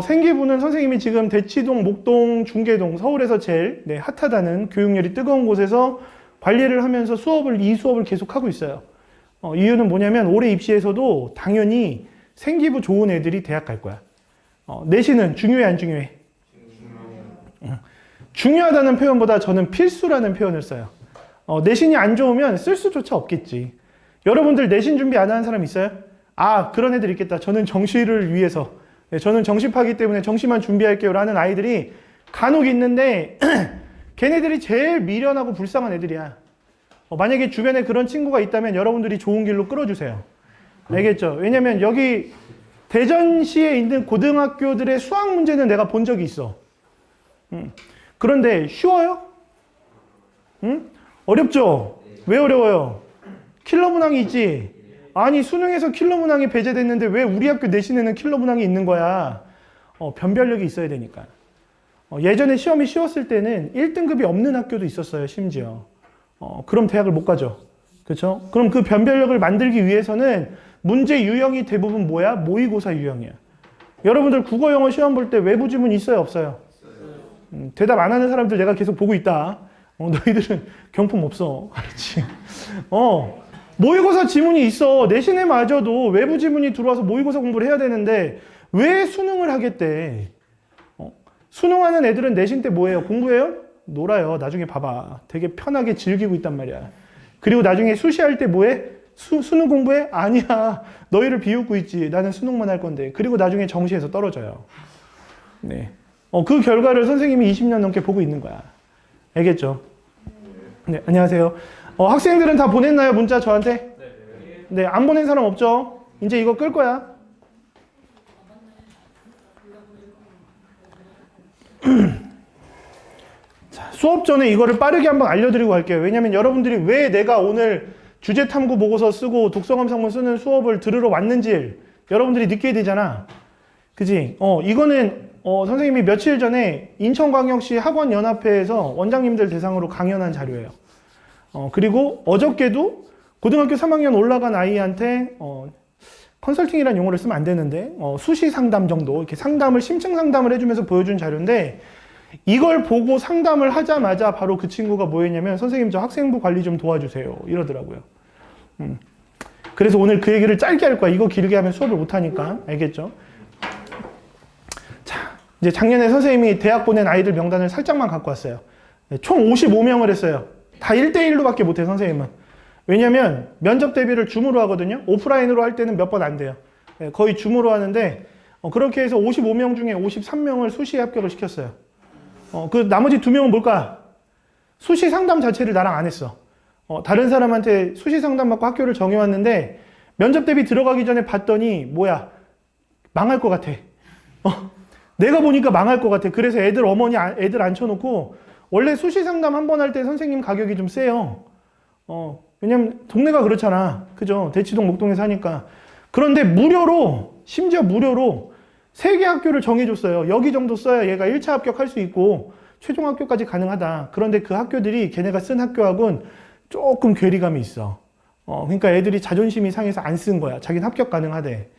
생기부는 선생님이 지금 대치동, 목동, 중계동, 서울에서 제일 핫하다는 교육열이 뜨거운 곳에서 관리를 하면서 이 수업을 계속하고 있어요. 이유는 뭐냐면 올해 입시에서도 당연히 생기부 좋은 애들이 대학 갈 거야. 내신은 중요해, 안 중요해? 중요하다는 표현보다 저는 필수라는 표현을 써요. 내신이 안 좋으면 쓸 수조차 없겠지. 여러분들 내신 준비 안 하는 사람 있어요? 아, 그런 애들 있겠다. 저는 정시를 위해서, 저는 정시파기 때문에 정시만 준비할게요 라는 아이들이 간혹 있는데 걔네들이 제일 미련하고 불쌍한 애들이야. 만약에 주변에 그런 친구가 있다면 여러분들이 좋은 길로 끌어주세요. 알겠죠? 왜냐면 여기 대전시에 있는 고등학교들의 수학 문제는 내가 본 적이 있어. 그런데 쉬워요? 어렵죠? 왜 어려워요? 킬러 문항이 있지? 아니, 수능에서 킬러 문항이 배제됐는데 왜 우리 학교 내신에는 킬러 문항이 있는 거야? 변별력이 있어야 되니까. 예전에 시험이 쉬웠을 때는 1등급이 없는 학교도 있었어요, 심지어. 그럼 대학을 못 가죠. 그렇죠? 그럼 그 변별력을 만들기 위해서는 문제 유형이 대부분 뭐야? 모의고사 유형이야. 여러분들 국어 영어 시험 볼 때 외부 지문 있어요, 없어요? 대답 안 하는 사람들 내가 계속 보고 있다. 너희들은 경품 없어. 알았지? 모의고사 지문이 있어. 내신에 맞아도 외부 지문이 들어와서 모의고사 공부를 해야 되는데 왜 수능을 하겠대? 수능하는 애들은 내신 때 뭐해요? 공부해요? 놀아요. 나중에 봐봐. 되게 편하게 즐기고 있단 말이야. 그리고 나중에 수시할 때 뭐해? 수능 공부해? 아니야. 너희를 비웃고 있지. 나는 수능만 할 건데. 그리고 나중에 정시에서 떨어져요. 네. 그 결과를 선생님이 20년 넘게 보고 있는 거야. 알겠죠? 네, 안녕하세요. 학생들은 다 보냈나요? 문자 저한테? 네, 안 보낸 사람 없죠? 이제 이거 끌 거야. 자, 수업 전에 이거를 빠르게 한번 알려드리고 갈게요. 왜냐면 여러분들이 왜 내가 오늘 주제 탐구 보고서 쓰고 독서감 상문 쓰는 수업을 들으러 왔는지 여러분들이 느껴야 되잖아. 그지? 이거는 선생님이 며칠 전에 인천광역시 학원연합회에서 원장님들 대상으로 강연한 자료예요. 그리고 어저께도 고등학교 3학년 올라간 아이한테 컨설팅이라는 용어를 쓰면 안 되는데 수시 상담 정도 이렇게 심층 상담을 해주면서 보여준 자료인데 이걸 보고 상담을 하자마자 바로 그 친구가 뭐 했냐면 선생님 저 학생부 관리 좀 도와주세요 이러더라고요. 그래서 오늘 그 얘기를 짧게 할 거야. 이거 길게 하면 수업을 못 하니까. 알겠죠? 자, 이제 작년에 선생님이 대학 보낸 아이들 명단을 살짝만 갖고 왔어요. 총 55명을 했어요. 다 1대1로밖에 못해 선생님은. 왜냐면 면접 대비를 줌으로 하거든요. 오프라인으로 할 때는 몇 번 안 돼요. 거의 줌으로 하는데 그렇게 해서 55명 중에 53명을 수시에 합격을 시켰어요. 그 나머지 2명은 뭘까? 수시 상담 자체를 나랑 안 했어. 다른 사람한테 수시 상담 받고 학교를 정해왔는데 면접 대비 들어가기 전에 봤더니 뭐야? 망할 것 같아. 내가 보니까 망할 것 같아. 그래서 애들 앉혀놓고 원래 수시 상담 한 번 할 때 선생님 가격이 좀 세요. 왜냐면 동네가 그렇잖아. 그죠? 대치동 목동에 사니까. 그런데 심지어 무료로 3개 학교를 정해줬어요. 여기 정도 써야 얘가 1차 합격할 수 있고 최종 합격까지 가능하다. 그런데 그 학교들이 걔네가 쓴 학교하고는 조금 괴리감이 있어. 그러니까 애들이 자존심이 상해서 안 쓴 거야. 자기는 합격 가능하대.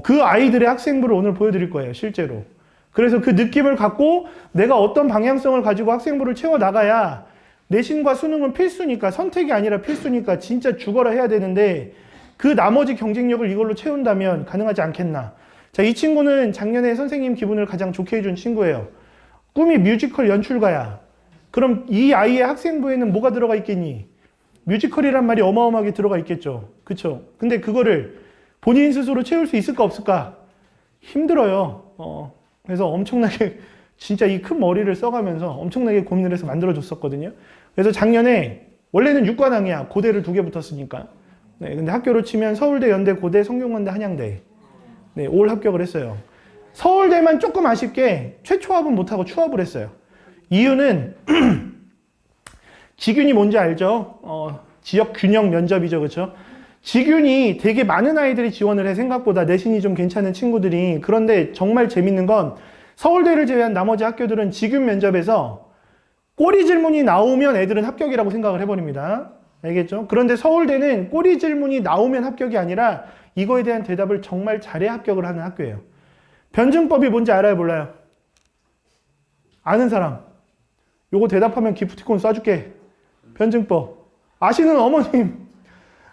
그 아이들의 학생부를 오늘 보여드릴 거예요. 실제로. 그래서 그 느낌을 갖고 내가 어떤 방향성을 가지고 학생부를 채워나가야 내신과 수능은 필수니까 선택이 아니라 필수니까 진짜 죽어라 해야 되는데 그 나머지 경쟁력을 이걸로 채운다면 가능하지 않겠나. 자, 이 친구는 작년에 선생님 기분을 가장 좋게 해준 친구예요. 꿈이 뮤지컬 연출가야. 그럼 이 아이의 학생부에는 뭐가 들어가 있겠니? 뮤지컬이란 말이 어마어마하게 들어가 있겠죠. 그쵸? 근데 그거를 본인 스스로 채울 수 있을까 없을까? 힘들어요. 그래서 엄청나게 진짜 이 큰 머리를 써가면서 엄청나게 고민을 해서 만들어줬었거든요. 그래서 작년에 원래는 육관왕이야. 고대를 2개 붙었으니까. 네, 근데 학교로 치면 서울대, 연대, 고대, 성균관대, 한양대. 네, 올 합격을 했어요. 서울대만 조금 아쉽게 최초합은 못하고 추합을 했어요. 이유는 지균이 뭔지 알죠? 지역 균형 면접이죠. 그렇죠? 지균이 되게 많은 아이들이 지원을 해. 생각보다 내신이 좀 괜찮은 친구들이. 그런데 정말 재밌는 건 서울대를 제외한 나머지 학교들은 지균 면접에서 꼬리 질문이 나오면 애들은 합격이라고 생각을 해버립니다. 알겠죠? 그런데 서울대는 꼬리 질문이 나오면 합격이 아니라 이거에 대한 대답을 정말 잘해 합격을 하는 학교예요. 변증법이 뭔지 알아요, 몰라요? 아는 사람. 요거 대답하면 기프티콘 쏴줄게. 변증법. 아시는 어머님.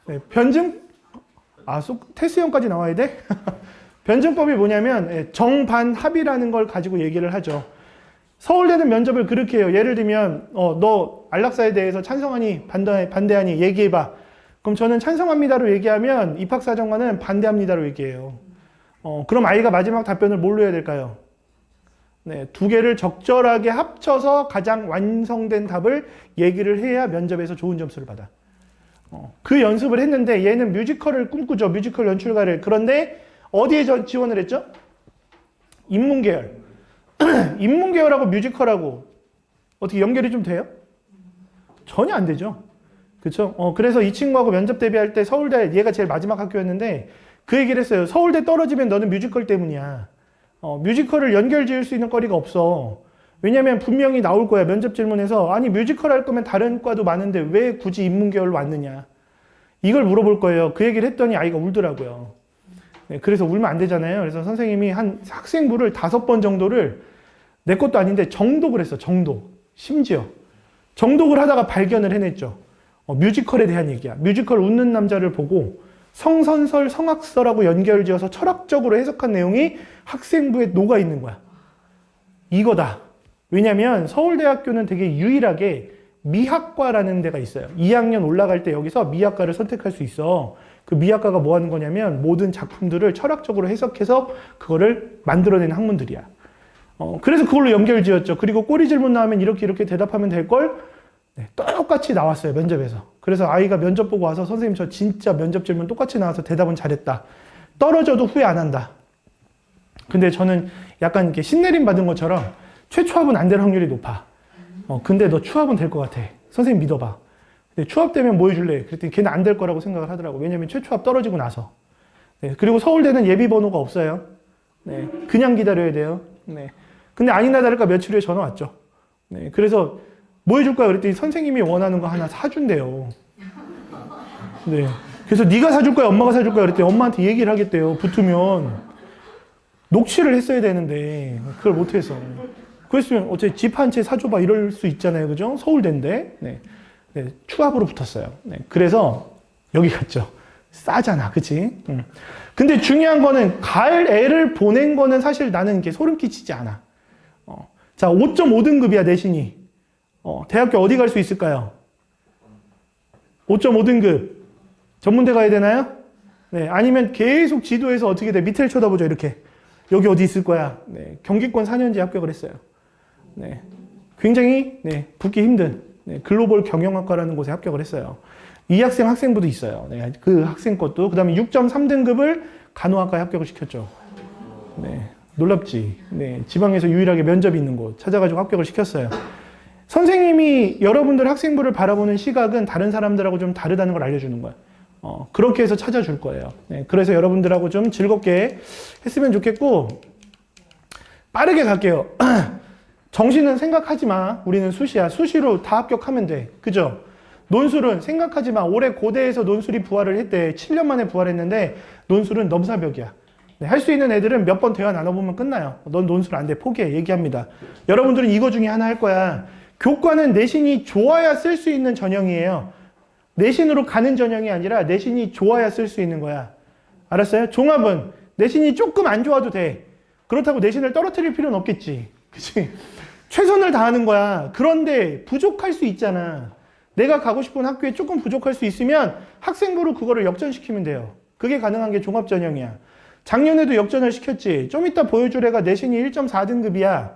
네, 변증? 테스형까지 나와야 돼? 변증법이 뭐냐면 정반합이라는 걸 가지고 얘기를 하죠. 서울대는 면접을 그렇게 해요. 예를 들면 너 안락사에 대해서 찬성하니 반대하니 얘기해봐. 그럼 저는 찬성합니다로 얘기하면 입학사정관은 반대합니다로 얘기해요. 그럼 아이가 마지막 답변을 뭘로 해야 될까요? 네, 두 개를 적절하게 합쳐서 가장 완성된 답을 얘기를 해야 면접에서 좋은 점수를 받아. 그 연습을 했는데 얘는 뮤지컬을 꿈꾸죠. 뮤지컬 연출가를. 그런데 어디에 지원을 했죠? 인문계열. 인문계열하고 뮤지컬하고 어떻게 연결이 좀 돼요? 전혀 안 되죠. 그렇죠? 그래서 이 친구하고 면접 대비할 때 서울대, 얘가 제일 마지막 학교였는데 그 얘기를 했어요. 서울대 떨어지면 너는 뮤지컬 때문이야. 뮤지컬을 연결 지을 수 있는 거리가 없어. 왜냐면 분명히 나올 거야. 면접 질문에서 아니 뮤지컬 할 거면 다른 과도 많은데 왜 굳이 인문계열로 왔느냐. 이걸 물어볼 거예요. 그 얘기를 했더니 아이가 울더라고요. 네, 그래서 울면 안 되잖아요. 그래서 선생님이 한 학생부를 5번 정도를 내 것도 아닌데 정독을 했어. 정독. 심지어. 정독을 하다가 발견을 해냈죠. 뮤지컬에 대한 얘기야. 뮤지컬 웃는 남자를 보고 성선설, 성악설하고 연결지어서 철학적으로 해석한 내용이 학생부에 녹아있는 거야. 이거다. 왜냐면 서울대학교는 되게 유일하게 미학과라는 데가 있어요. 2학년 올라갈 때 여기서 미학과를 선택할 수 있어. 그 미학과가 뭐 하는 거냐면 모든 작품들을 철학적으로 해석해서 그거를 만들어내는 학문들이야. 그래서 그걸로 연결 지었죠. 그리고 꼬리 질문 나오면 이렇게 대답하면 될걸? 네, 똑같이 나왔어요, 면접에서. 그래서 아이가 면접 보고 와서 선생님 저 진짜 면접 질문 똑같이 나와서 대답은 잘했다. 떨어져도 후회 안 한다. 근데 저는 약간 이렇게 신내림 받은 것처럼 최초합은 안 될 확률이 높아. 근데 너 추합은 될 것 같아. 선생님 믿어봐. 근데 추합되면 뭐 해줄래? 그랬더니 걔는 안 될 거라고 생각을 하더라고. 왜냐면 최초합 떨어지고 나서. 네, 그리고 서울대는 예비 번호가 없어요. 네, 그냥 기다려야 돼요. 네. 근데 아니나 다를까 며칠 후에 전화 왔죠. 네, 그래서 뭐 해줄 거야? 그랬더니 선생님이 원하는 거 하나 사준대요. 네. 그래서 네가 사줄 거야? 엄마가 사줄 거야? 그랬더니 엄마한테 얘기를 하겠대요. 붙으면. 녹취를 했어야 되는데 그걸 못해서. 그랬으면 어차피 집 한 채 사줘봐 이럴 수 있잖아요. 그죠? 서울대인데. 네. 네. 추합으로 붙었어요. 네. 그래서 여기 갔죠. 싸잖아. 그치? 근데 중요한 거는 갈 애를 보낸 거는 사실 나는 이렇게 소름 끼치지 않아. 자, 5.5등급이야, 내신이. 대학교 어디 갈 수 있을까요? 5.5등급. 전문대 가야 되나요? 네. 아니면 계속 지도에서 어떻게 돼? 밑을 쳐다보죠, 이렇게. 여기 어디 있을 거야? 네. 경기권 4년제 합격을 했어요. 네. 굉장히, 네. 붙기 힘든, 네. 글로벌 경영학과라는 곳에 합격을 했어요. 이 학생부도 있어요. 네. 그 학생 것도. 그 다음에 6.3등급을 간호학과에 합격을 시켰죠. 네. 놀랍지. 네. 지방에서 유일하게 면접이 있는 곳 찾아가지고 합격을 시켰어요. 선생님이 여러분들 학생부를 바라보는 시각은 다른 사람들하고 좀 다르다는 걸 알려주는 거야. 그렇게 해서 찾아줄 거예요. 네, 그래서 여러분들하고 좀 즐겁게 했으면 좋겠고, 빠르게 갈게요. 정시는 생각하지 마. 우리는 수시야. 수시로 다 합격하면 돼. 그죠? 논술은 생각하지 마. 올해 고대에서 논술이 부활을 했대. 7년 만에 부활했는데, 논술은 넘사벽이야. 네, 할 수 있는 애들은 몇 번 대화 나눠보면 끝나요. 넌 논술 안 돼. 포기해. 얘기합니다. 여러분들은 이거 중에 하나 할 거야. 교과는 내신이 좋아야 쓸 수 있는 전형이에요. 내신으로 가는 전형이 아니라 내신이 좋아야 쓸 수 있는 거야. 알았어요? 종합은 내신이 조금 안 좋아도 돼. 그렇다고 내신을 떨어뜨릴 필요는 없겠지. 그치? 최선을 다하는 거야. 그런데 부족할 수 있잖아. 내가 가고 싶은 학교에 조금 부족할 수 있으면 학생부로 그거를 역전시키면 돼요. 그게 가능한 게 종합 전형이야. 작년에도 역전을 시켰지. 좀 이따 보여줄 애가 내신이 1.4등급이야.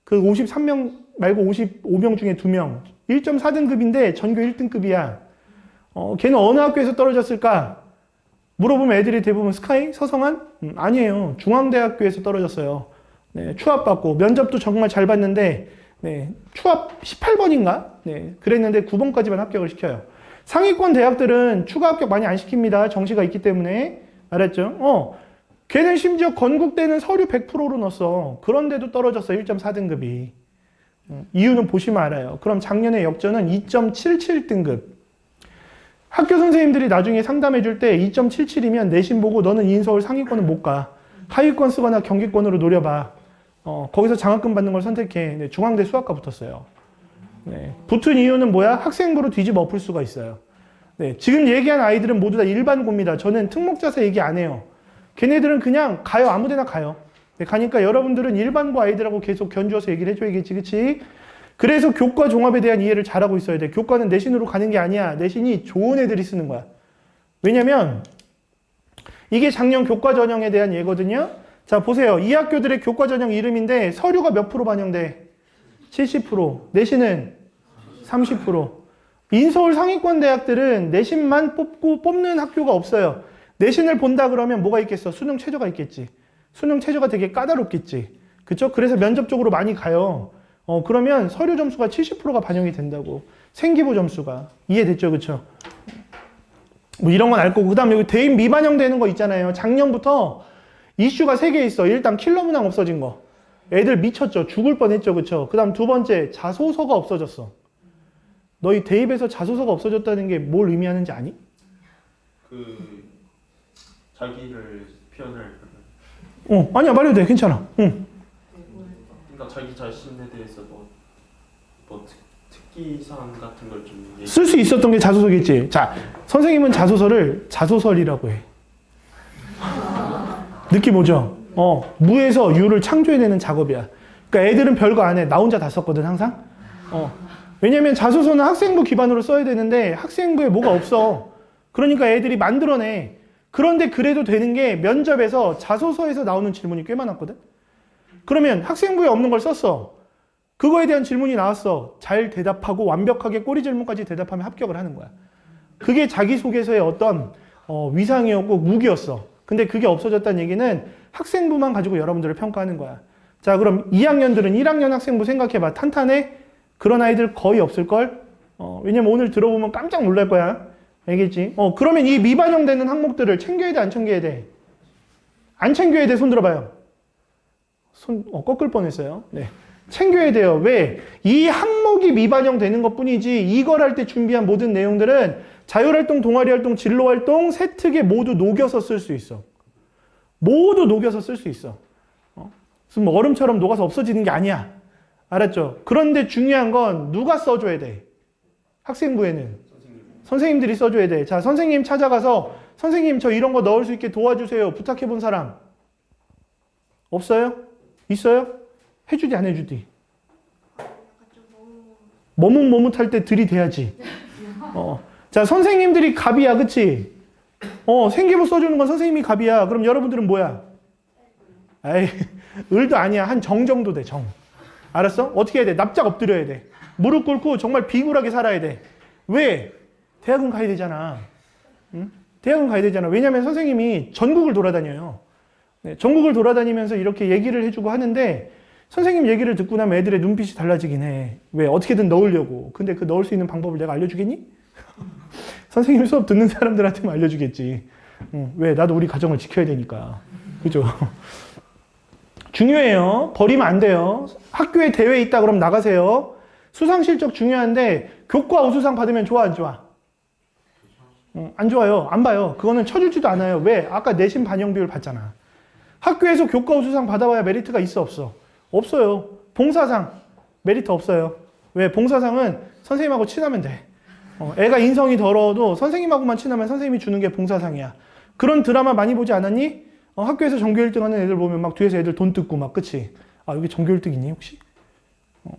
그 53명 말고 55명 중에 2명. 1.4등급인데 전교 1등급이야. 걔는 어느 학교에서 떨어졌을까? 물어보면 애들이 대부분 스카이? 서성한? 아니에요. 중앙대학교에서 떨어졌어요. 네, 추합 받고 면접도 정말 잘 봤는데 네, 추합 18번인가? 네, 그랬는데 9번까지만 합격을 시켜요. 상위권 대학들은 추가 합격 많이 안 시킵니다. 정시가 있기 때문에. 알았죠? 걔는 심지어 건국대는 서류 100%로 넣었어. 그런데도 떨어졌어. 1.4등급이. 이유는 보시면 알아요. 그럼 작년에 역전은 2.77등급. 학교 선생님들이 나중에 상담해 줄 때 2.77이면 내신 보고 너는 인서울 상위권은 못 가. 하위권 쓰거나 경기권으로 노려봐. 거기서 장학금 받는 걸 선택해. 네, 중앙대 수학과 붙었어요. 네, 붙은 이유는 뭐야? 학생부로 뒤집어 엎을 수가 있어요. 네, 지금 얘기한 아이들은 모두 다 일반고입니다. 저는 특목자사 얘기 안 해요. 걔네들은 그냥 가요. 아무데나 가요. 네, 가니까 여러분들은 일반고 아이들하고 계속 견주어서 얘기를 해줘야겠지, 그치? 그래서 교과 종합에 대한 이해를 잘하고 있어야 돼. 교과는 내신으로 가는 게 아니야. 내신이 좋은 애들이 쓰는 거야. 왜냐면 이게 작년 교과 전형에 대한 예거든요. 자, 보세요. 이 학교들의 교과 전형 이름인데 서류가 몇 프로 반영돼? 70%. 내신은 30%. 인서울 상위권 대학들은 내신만 뽑는 학교가 없어요. 내신을 본다 그러면 뭐가 있겠어? 수능 최저가 있겠지. 수능 최저가 되게 까다롭겠지. 그쵸? 그래서 면접적으로 많이 가요. 그러면 서류 점수가 70%가 반영이 된다고. 생기부 점수가. 이해됐죠? 그쵸? 뭐 이런 건 알 거고. 그 다음에 여기 대입 미반영되는 거 있잖아요. 작년부터 이슈가 3개 있어. 일단 킬러 문항 없어진 거. 애들 미쳤죠. 죽을 뻔했죠. 그쵸? 그 다음 두 번째, 자소서가 없어졌어. 너희 대입에서 자소서가 없어졌다는 게 뭘 의미하는지 아니? 자기를 표현할 아니야. 말해도 돼. 괜찮아. 응. 그러니까 자기 자신에 대해서 뭐 특기사항 같은 걸 좀 쓸 수 있었던 게 자소서겠지. 자, 선생님은 자소서를 자소설이라고 해. 느낌 오죠? 무에서 유를 창조해내는 작업이야. 그러니까 애들은 별거 안 해. 나 혼자 다 썼거든, 항상. 왜냐면 자소서는 학생부 기반으로 써야 되는데 학생부에 뭐가 없어. 그러니까 애들이 만들어내. 그런데 그래도 되는 게 면접에서 자소서에서 나오는 질문이 꽤 많았거든. 그러면 학생부에 없는 걸 썼어. 그거에 대한 질문이 나왔어. 잘 대답하고 완벽하게 꼬리 질문까지 대답하면 합격을 하는 거야. 그게 자기소개서의 어떤 위상이었고 무기였어. 근데 그게 없어졌다는 얘기는 학생부만 가지고 여러분들을 평가하는 거야. 자, 그럼 2학년들은 1학년 학생부 생각해봐. 탄탄해? 그런 아이들 거의 없을걸? 왜냐면 오늘 들어보면 깜짝 놀랄 거야. 알겠지? 그러면 이 미반영되는 항목들을 챙겨야 돼, 안 챙겨야 돼? 안 챙겨야 돼, 손 들어봐요. 꺾을 뻔했어요. 네. 챙겨야 돼요. 왜? 이 항목이 미반영되는 것 뿐이지, 이걸 할 때 준비한 모든 내용들은 자율활동, 동아리활동, 진로활동, 세특에 모두 녹여서 쓸 수 있어. 모두 녹여서 쓸 수 있어. 무슨 얼음처럼 녹아서 없어지는 게 아니야. 알았죠? 그런데 중요한 건 누가 써줘야 돼? 학생부에는. 선생님들이 써줘야 돼. 자, 선생님 찾아가서 선생님 저 이런 거 넣을 수 있게 도와주세요. 부탁해 본 사람. 없어요? 있어요? 해주디 안 해주디? 머뭇머뭇할 때 들이대야지. 자, 선생님들이 갑이야. 그치? 생기부 써주는 건 선생님이 갑이야. 그럼 여러분들은 뭐야? 에이, 을도 아니야. 한 정 정도 돼, 정. 알았어? 어떻게 해야 돼? 납작 엎드려야 돼. 무릎 꿇고 정말 비굴하게 살아야 돼. 왜? 대학은 가야 되잖아. 응? 대학은 가야 되잖아. 왜냐면 선생님이 전국을 돌아다녀요. 네, 전국을 돌아다니면서 이렇게 얘기를 해주고 하는데 선생님 얘기를 듣고 나면 애들의 눈빛이 달라지긴 해. 왜? 어떻게든 넣으려고. 근데 그 넣을 수 있는 방법을 내가 알려주겠니? 선생님 수업 듣는 사람들한테만 알려주겠지. 왜? 나도 우리 가정을 지켜야 되니까. 그죠? 중요해요. 버리면 안 돼요. 학교에 대회 있다 그럼 나가세요. 수상 실적 중요한데 교과 우수상 받으면 좋아 안 좋아? 안 좋아요. 안 봐요. 그거는 쳐주지도 않아요. 왜? 아까 내신 반영 비율 봤잖아. 학교에서 교과 우수상 받아봐야 메리트가 있어 없어? 없어요. 봉사상 메리트 없어요. 왜? 봉사상은 선생님하고 친하면 돼. 애가 인성이 더러워도 선생님하고만 친하면 선생님이 주는 게 봉사상이야. 그런 드라마 많이 보지 않았니? 학교에서 전교 1등 하는 애들 보면 막 뒤에서 애들 돈 뜯고 막, 그치? 아, 여기 전교 1등 있니, 혹시?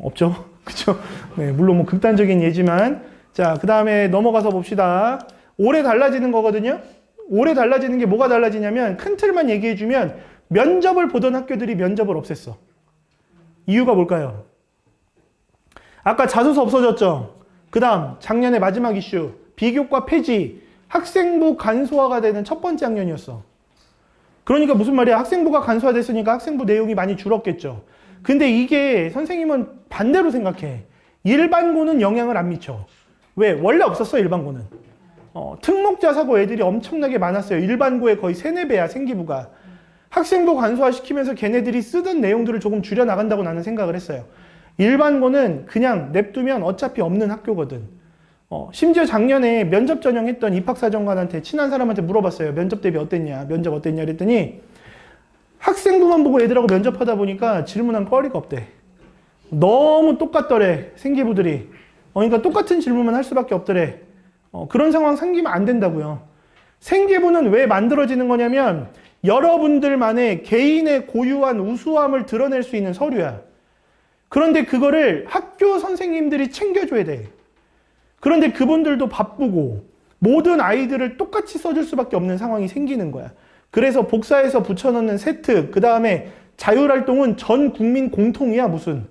없죠? 그쵸? 네, 물론 뭐 극단적인 예지만. 자, 그 다음에 넘어가서 봅시다. 올해 달라지는 거거든요? 올해 달라지는 게 뭐가 달라지냐면, 큰 틀만 얘기해주면, 면접을 보던 학교들이 면접을 없앴어. 이유가 뭘까요? 아까 자소서 없어졌죠? 그 다음, 작년에 마지막 이슈, 비교과 폐지, 학생부 간소화가 되는 첫 번째 학년이었어. 그러니까 무슨 말이야? 학생부가 간소화됐으니까 학생부 내용이 많이 줄었겠죠. 근데 이게 선생님은 반대로 생각해. 일반고는 영향을 안 미쳐. 왜? 원래 없었어, 일반고는. 특목자 사고 애들이 엄청나게 많았어요. 일반고의 거의 3, 4배야, 생기부가. 학생부 간소화시키면서 걔네들이 쓰던 내용들을 조금 줄여나간다고 나는 생각을 했어요. 일반고는 그냥 냅두면 어차피 없는 학교거든. 심지어 작년에 면접 전형했던 입학사정관한테 친한 사람한테 물어봤어요. 면접 대비 어땠냐? 면접 어땠냐? 그랬더니 학생부만 보고 애들하고 면접하다 보니까 질문한 거리가 없대. 너무 똑같더래, 생기부들이. 그러니까 똑같은 질문만 할 수밖에 없더래. 그런 상황 생기면 안 된다고요. 생기부는 왜 만들어지는 거냐면 여러분들만의 개인의 고유한 우수함을 드러낼 수 있는 서류야. 그런데 그거를 학교 선생님들이 챙겨줘야 돼. 그런데 그분들도 바쁘고 모든 아이들을 똑같이 써줄 수밖에 없는 상황이 생기는 거야. 그래서 복사해서 붙여넣는 세트, 그 다음에 자율활동은 전 국민 공통이야, 무슨.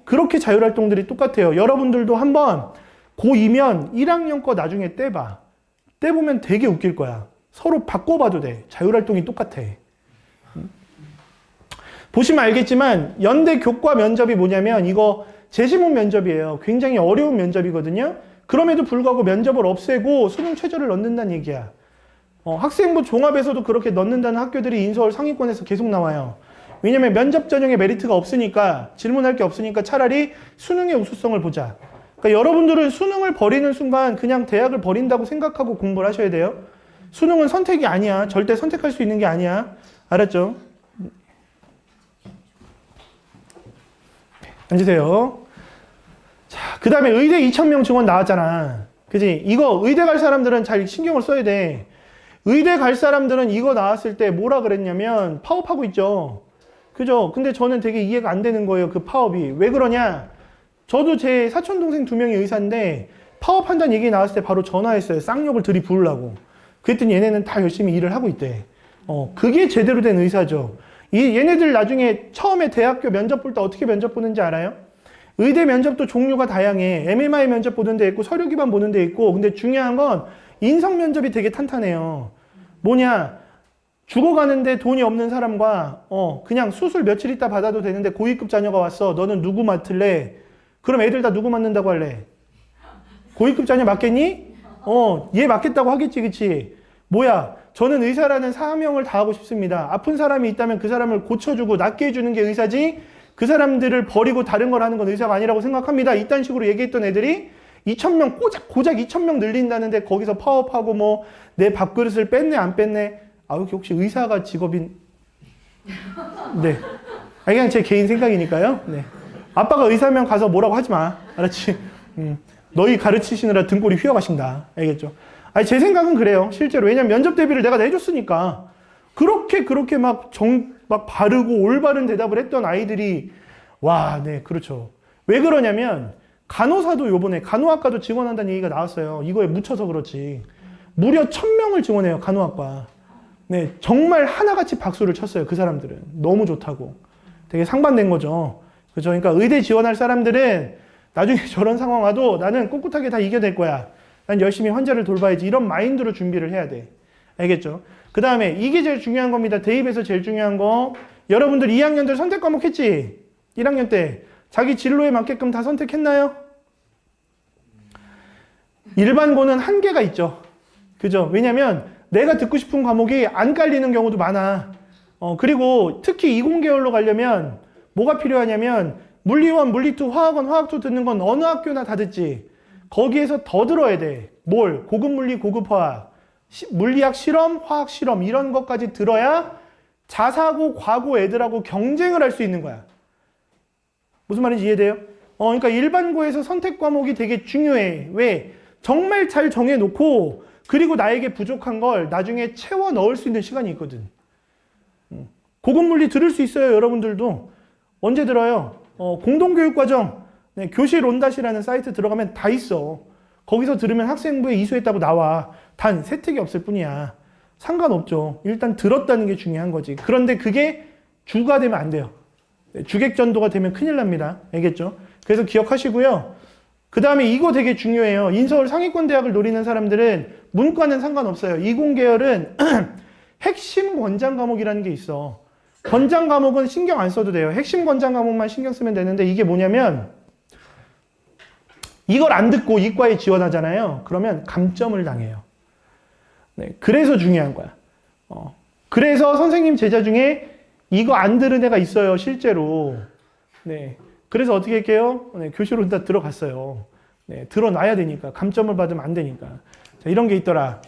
그렇게 자율활동들이 똑같아요. 여러분들도 한번 고2면 1학년 거 나중에 떼봐. 떼보면 되게 웃길 거야. 서로 바꿔봐도 돼. 자율활동이 똑같아. 보시면 알겠지만 연대 교과 면접이 뭐냐면 이거 제시문 면접이에요. 굉장히 어려운 면접이거든요. 그럼에도 불구하고 면접을 없애고 수능 최저를 넣는다는 얘기야. 학생부 종합에서도 그렇게 넣는다는 학교들이 인서울 상위권에서 계속 나와요. 왜냐면 면접 전형에 메리트가 없으니까, 질문할 게 없으니까 차라리 수능의 우수성을 보자. 그러니까 여러분들은 수능을 버리는 순간 그냥 대학을 버린다고 생각하고 공부를 하셔야 돼요. 수능은 선택이 아니야. 절대 선택할 수 있는 게 아니야. 알았죠? 앉으세요. 자, 그 다음에 의대 2,000명 증원 나왔잖아. 그지? 이거 의대 갈 사람들은 잘 신경을 써야 돼. 의대 갈 사람들은 이거 나왔을 때 뭐라 그랬냐면 파업하고 있죠. 그죠? 근데 저는 되게 이해가 안 되는 거예요. 그 파업이. 왜 그러냐? 저도 제 사촌동생 2명이 의사인데 파업한다는 얘기 나왔을 때 바로 전화했어요. 쌍욕을 들이부으려고. 그랬더니 얘네는 다 열심히 일을 하고 있대. 그게 제대로 된 의사죠. 얘네들 나중에 처음에 대학교 면접 볼 때 어떻게 면접 보는지 알아요? 의대 면접도 종류가 다양해. MMI 면접 보는 데 있고 서류 기반 보는 데 있고. 근데 중요한 건 인성 면접이 되게 탄탄해요. 뭐냐? 죽어가는데 돈이 없는 사람과 그냥 수술 며칠 있다 받아도 되는데 고위급 자녀가 왔어. 너는 누구 맡을래? 그럼 애들 다 누구 맡는다고 할래? 고위급 자녀 맡겠니? 얘 맡겠다고 하겠지, 그치? 뭐야? 저는 의사라는 사명을 다하고 싶습니다. 아픈 사람이 있다면 그 사람을 고쳐주고 낫게 해주는 게 의사지, 그 사람들을 버리고 다른 걸 하는 건 의사가 아니라고 생각합니다. 이딴 식으로 얘기했던 애들이 2,000명, 고작 2,000명 늘린다는데 거기서 파업하고 뭐 내 밥그릇을 뺐네 안 뺐네. 여기 혹시 의사가 직업인? 네. 그냥 제 개인 생각이니까요. 네. 아빠가 의사면 가서 뭐라고 하지 마. 알았지? 너희 가르치시느라 등골이 휘어가신다. 알겠죠? 제 생각은 그래요. 실제로. 왜냐면 면접 대비를 내가 내줬으니까. 그렇게 막 바르고 올바른 대답을 했던 아이들이, 와, 네, 그렇죠. 왜 그러냐면, 간호사도 요번에, 간호학과도 지원한다는 얘기가 나왔어요. 이거에 묻혀서 그렇지. 무려 1,000명을 지원해요, 간호학과. 네, 정말 하나같이 박수를 쳤어요, 그 사람들은. 너무 좋다고. 되게 상반된 거죠. 그죠? 그러니까 의대 지원할 사람들은 나중에 저런 상황 와도 나는 꿋꿋하게 다 이겨낼 거야. 난 열심히 환자를 돌봐야지. 이런 마인드로 준비를 해야 돼. 알겠죠? 그 다음에 이게 제일 중요한 겁니다. 대입에서 제일 중요한 거. 여러분들 2학년들 선택 과목 했지? 1학년 때. 자기 진로에 맞게끔 다 선택했나요? 일반고는 한계가 있죠. 그죠? 왜냐면 내가 듣고 싶은 과목이 안 깔리는 경우도 많아. 그리고 특히 이공계열로 가려면 뭐가 필요하냐면 물리1, 물리2, 화학원, 화학2 듣는 건 어느 학교나 다 듣지. 거기에서 더 들어야 돼. 뭘? 고급 물리, 고급 화학, 물리학 실험, 화학 실험 이런 것까지 들어야 자사고, 과고 애들하고 경쟁을 할 수 있는 거야. 무슨 말인지 이해돼요? 그러니까 일반고에서 선택 과목이 되게 중요해. 왜? 정말 잘 정해놓고 그리고 나에게 부족한 걸 나중에 채워 넣을 수 있는 시간이 있거든. 고급 물리 들을 수 있어요, 여러분들도. 언제 들어요? 공동교육과정, 네, 교실 온다시라는 사이트 들어가면 다 있어. 거기서 들으면 학생부에 이수했다고 나와. 단 세특이 없을 뿐이야. 상관없죠. 일단 들었다는 게 중요한 거지. 그런데 그게 주가 되면 안 돼요. 주객전도가 되면 큰일 납니다. 알겠죠? 그래서 기억하시고요. 그 다음에 이거 되게 중요해요. 인서울 상위권 대학을 노리는 사람들은 문과는 상관없어요. 이공계열은 핵심 권장 과목이라는 게 있어. 권장 과목은 신경 안 써도 돼요. 핵심 권장 과목만 신경 쓰면 되는데 이게 뭐냐면 이걸 안 듣고 이과에 지원하잖아요. 그러면 감점을 당해요. 네, 그래서 중요한 거야. 그래서 선생님 제자 중에 이거 안 들은 애가 있어요. 실제로. 네. 그래서 어떻게 할게요? 네, 교실로 다 들어갔어요. 네, 들어놔야 되니까. 감점을 받으면 안 되니까. 자, 이런 게 있더라.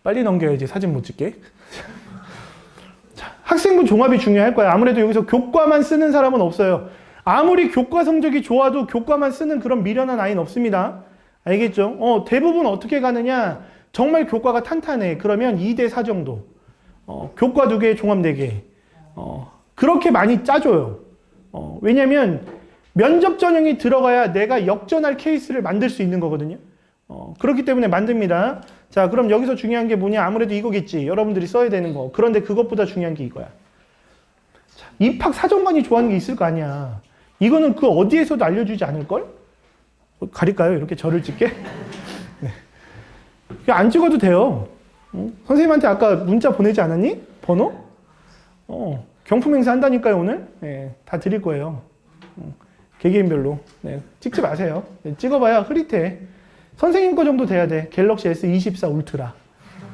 빨리 넘겨야지. 사진 못 찍게. 자, 학생부 종합이 중요할 거야. 아무래도 여기서 교과만 쓰는 사람은 없어요. 아무리 교과 성적이 좋아도 교과만 쓰는 그런 미련한 아이는 없습니다. 알겠죠? 대부분 어떻게 가느냐? 정말 교과가 탄탄해. 그러면 2대 4 정도. 교과 2개, 종합 4개. 그렇게 많이 짜줘요. 왜냐면 면접 전형이 들어가야 내가 역전할 케이스를 만들 수 있는 거거든요. 그렇기 때문에 만듭니다. 자, 그럼 여기서 중요한 게 뭐냐? 아무래도 이거겠지. 여러분들이 써야 되는 거. 그런데 그것보다 중요한 게 이거야. 자, 입학 사정관이 좋아하는 게 있을 거 아니야. 이거는 그 어디에서도 알려주지 않을걸? 가릴까요? 이렇게 저를 찍게? 네. 안 찍어도 돼요. 선생님한테 아까 문자 보내지 않았니? 번호? 경품 행사 한다니까요, 오늘? 네, 다 드릴 거예요. 개개인별로. 네, 찍지 마세요. 네, 찍어봐야 흐릿해. 선생님 거 정도 돼야 돼. 갤럭시 S24 울트라.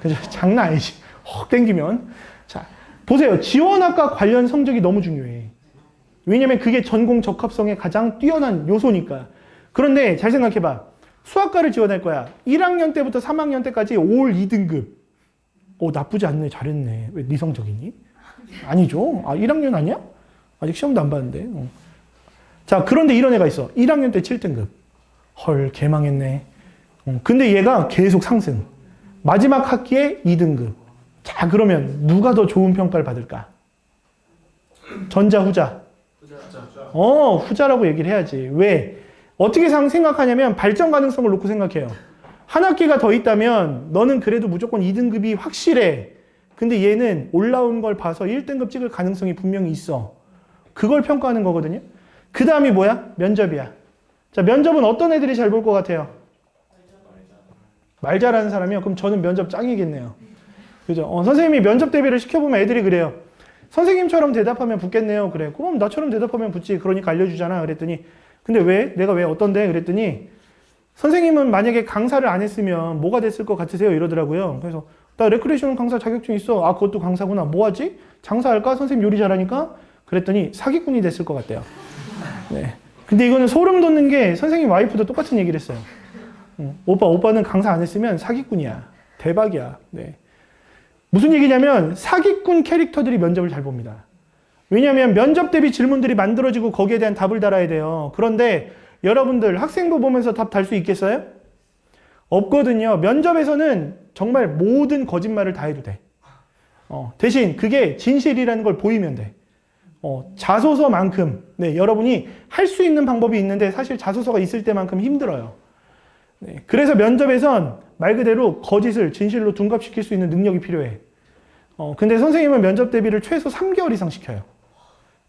그죠? 장난 아니지. 헉, 땡기면. 자, 보세요. 지원학과 관련 성적이 너무 중요해. 왜냐면 그게 전공 적합성에 가장 뛰어난 요소니까. 그런데 잘 생각해봐. 수학과를 지원할 거야. 1학년 때부터 3학년 때까지 올 2등급. 나쁘지 않네. 잘했네. 왜 네 성적이니? 아니죠. 1학년 아니야? 아직 시험도 안 봤는데. 자, 그런데 이런 애가 있어. 1학년 때 7등급. 헐, 개망했네. 근데 얘가 계속 상승. 마지막 학기에 2등급. 자, 그러면 누가 더 좋은 평가를 받을까? 전자, 후자? 후자라고 얘기를 해야지. 왜? 어떻게 생각하냐면 발전 가능성을 놓고 생각해요. 한 학기가 더 있다면 너는 그래도 무조건 2등급이 확실해. 근데 얘는 올라온 걸 봐서 1등급 찍을 가능성이 분명히 있어. 그걸 평가하는 거거든요. 그 다음이 뭐야? 면접이야. 자, 면접은 어떤 애들이 잘 볼 것 같아요? 말 잘하는 사람이요? 그럼 저는 면접 짱이겠네요. 그죠? 선생님이 면접 대비를 시켜보면 애들이 그래요. 선생님처럼 대답하면 붙겠네요. 그래. 그럼 나처럼 대답하면 붙지. 그러니까 알려주잖아. 그랬더니 근데 왜? 내가 왜 어떤데? 그랬더니 선생님은 만약에 강사를 안 했으면 뭐가 됐을 것 같으세요? 이러더라고요. 그래서 나 레크레이션 강사 자격증 있어. 그것도 강사구나. 뭐 하지? 장사할까? 선생님 요리 잘하니까? 그랬더니 사기꾼이 됐을 것 같대요. 네. 근데 이거는 소름 돋는 게 선생님 와이프도 똑같은 얘기를 했어요. 오빠는 강사 안 했으면 사기꾼이야. 대박이야. 네. 무슨 얘기냐면 사기꾼 캐릭터들이 면접을 잘 봅니다. 왜냐하면 면접 대비 질문들이 만들어지고 거기에 대한 답을 달아야 돼요. 그런데 여러분들 학생부 보면서 답 달 수 있겠어요? 없거든요. 면접에서는 정말 모든 거짓말을 다 해도 돼. 대신 그게 진실이라는 걸 보이면 돼. 자소서만큼 여러분이 할 수 있는 방법이 있는데 사실 자소서가 있을 때만큼 힘들어요. 네, 그래서 면접에선 말 그대로 거짓을 진실로 둔갑시킬 수 있는 능력이 필요해. 근데 선생님은 면접 대비를 최소 3개월 이상 시켜요.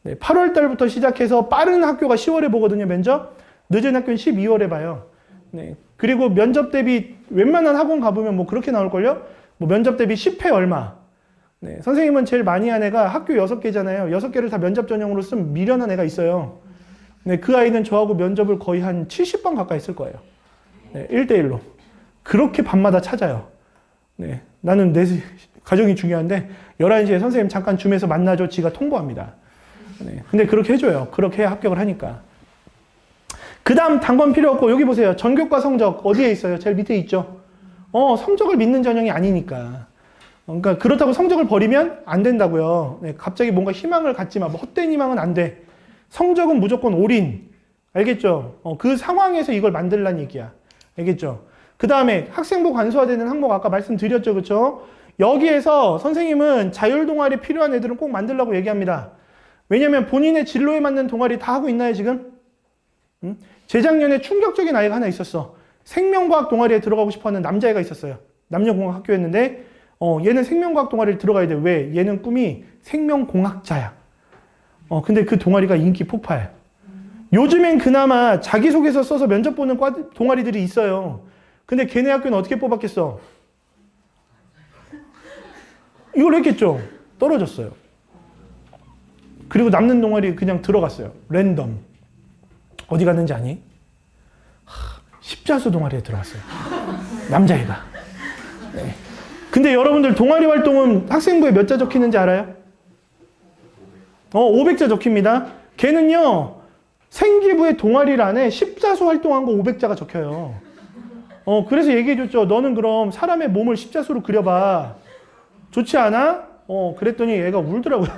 네, 8월 달부터 시작해서 빠른 학교가 10월에 보거든요, 면접. 늦은 학교는 12월에 봐요. 네, 그리고 면접 대비 웬만한 학원 가보면 뭐 그렇게 나올걸요? 뭐 면접 대비 10회 얼마. 네, 선생님은 제일 많이 한 애가 학교 6개잖아요. 6개를 다 면접 전형으로 쓴 미련한 애가 있어요. 네, 그 아이는 저하고 면접을 거의 한 70번 가까이 쓸 거예요. 네, 1대1로. 그렇게 밤마다 찾아요. 네, 나는 내 가정이 중요한데 11시에 선생님 잠깐 줌에서 만나줘. 지가 통보합니다. 네, 근데 그렇게 해줘요. 그렇게 해야 합격을 하니까. 그 다음 단건 필요 없고 여기 보세요. 전교과 성적 어디에 있어요? 제일 밑에 있죠. 성적을 믿는 전형이 아니니까. 그러니까 그렇다고 성적을 버리면 안 된다고요. 네, 갑자기 뭔가 희망을 갖지 마. 뭐 헛된 희망은 안 돼. 성적은 무조건 올인. 알겠죠? 그 상황에서 이걸 만들란 얘기야. 알겠죠? 그 다음에 학생부 간소화되는 항목 아까 말씀드렸죠. 그렇죠? 여기에서 선생님은 자율 동아리 필요한 애들은 꼭 만들라고 얘기합니다. 왜냐면 본인의 진로에 맞는 동아리 다 하고 있나요, 지금? 재작년에 충격적인 아이가 하나 있었어. 생명과학 동아리에 들어가고 싶어 하는 남자애가 있었어요. 남녀공학 학교였는데 얘는 생명과학 동아리를 들어가야 돼. 왜? 얘는 꿈이 생명공학자야. 근데 그 동아리가 인기 폭발. 요즘엔 그나마 자기소개서 써서 면접 보는 동아리들이 있어요. 근데 걔네 학교는 어떻게 뽑았겠어? 이걸 했겠죠. 떨어졌어요. 그리고 남는 동아리 그냥 들어갔어요. 랜덤. 어디 갔는지 아니? 십자수 동아리에 들어갔어요. 남자애가. 네. 근데 여러분들 동아리 활동은 학생부에 몇 자 적히는지 알아요? 500자 적힙니다. 걔는요, 생기부의 동아리란에 십자수 활동한 거 500자가 적혀요. 그래서 얘기해줬죠. 너는 그럼 사람의 몸을 십자수로 그려봐. 좋지 않아? 그랬더니 애가 울더라고요.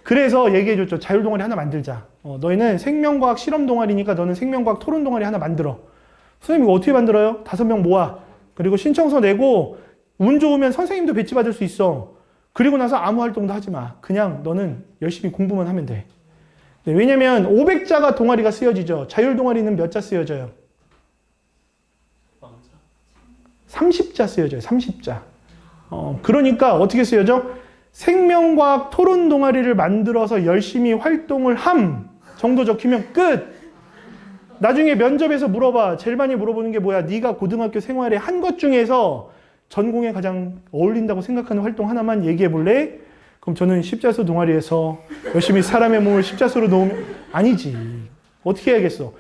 그래서 얘기해줬죠. 자율 동아리 하나 만들자. 너희는 생명과학 실험 동아리니까 너는 생명과학 토론 동아리 하나 만들어. 선생님 이거 어떻게 만들어요? 5명 모아. 그리고 신청서 내고 운 좋으면 선생님도 배치 받을 수 있어. 그리고 나서 아무 활동도 하지 마. 그냥 너는 열심히 공부만 하면 돼. 네, 왜냐면 500자가 동아리가 쓰여지죠. 자율 동아리는 몇 자 쓰여져요? 30자 쓰여져요. 30자. 그러니까 어떻게 쓰여져? 생명과학 토론 동아리를 만들어서 열심히 활동을 함 정도 적히면 끝. 나중에 면접에서 물어봐. 제일 많이 물어보는 게 뭐야? 네가 고등학교 생활에 한 것 중에서 전공에 가장 어울린다고 생각하는 활동 하나만 얘기해 볼래? 그럼 저는 십자수 동아리에서 열심히 사람의 몸을 십자수로 놓으면 아니지. 어떻게 해야겠어?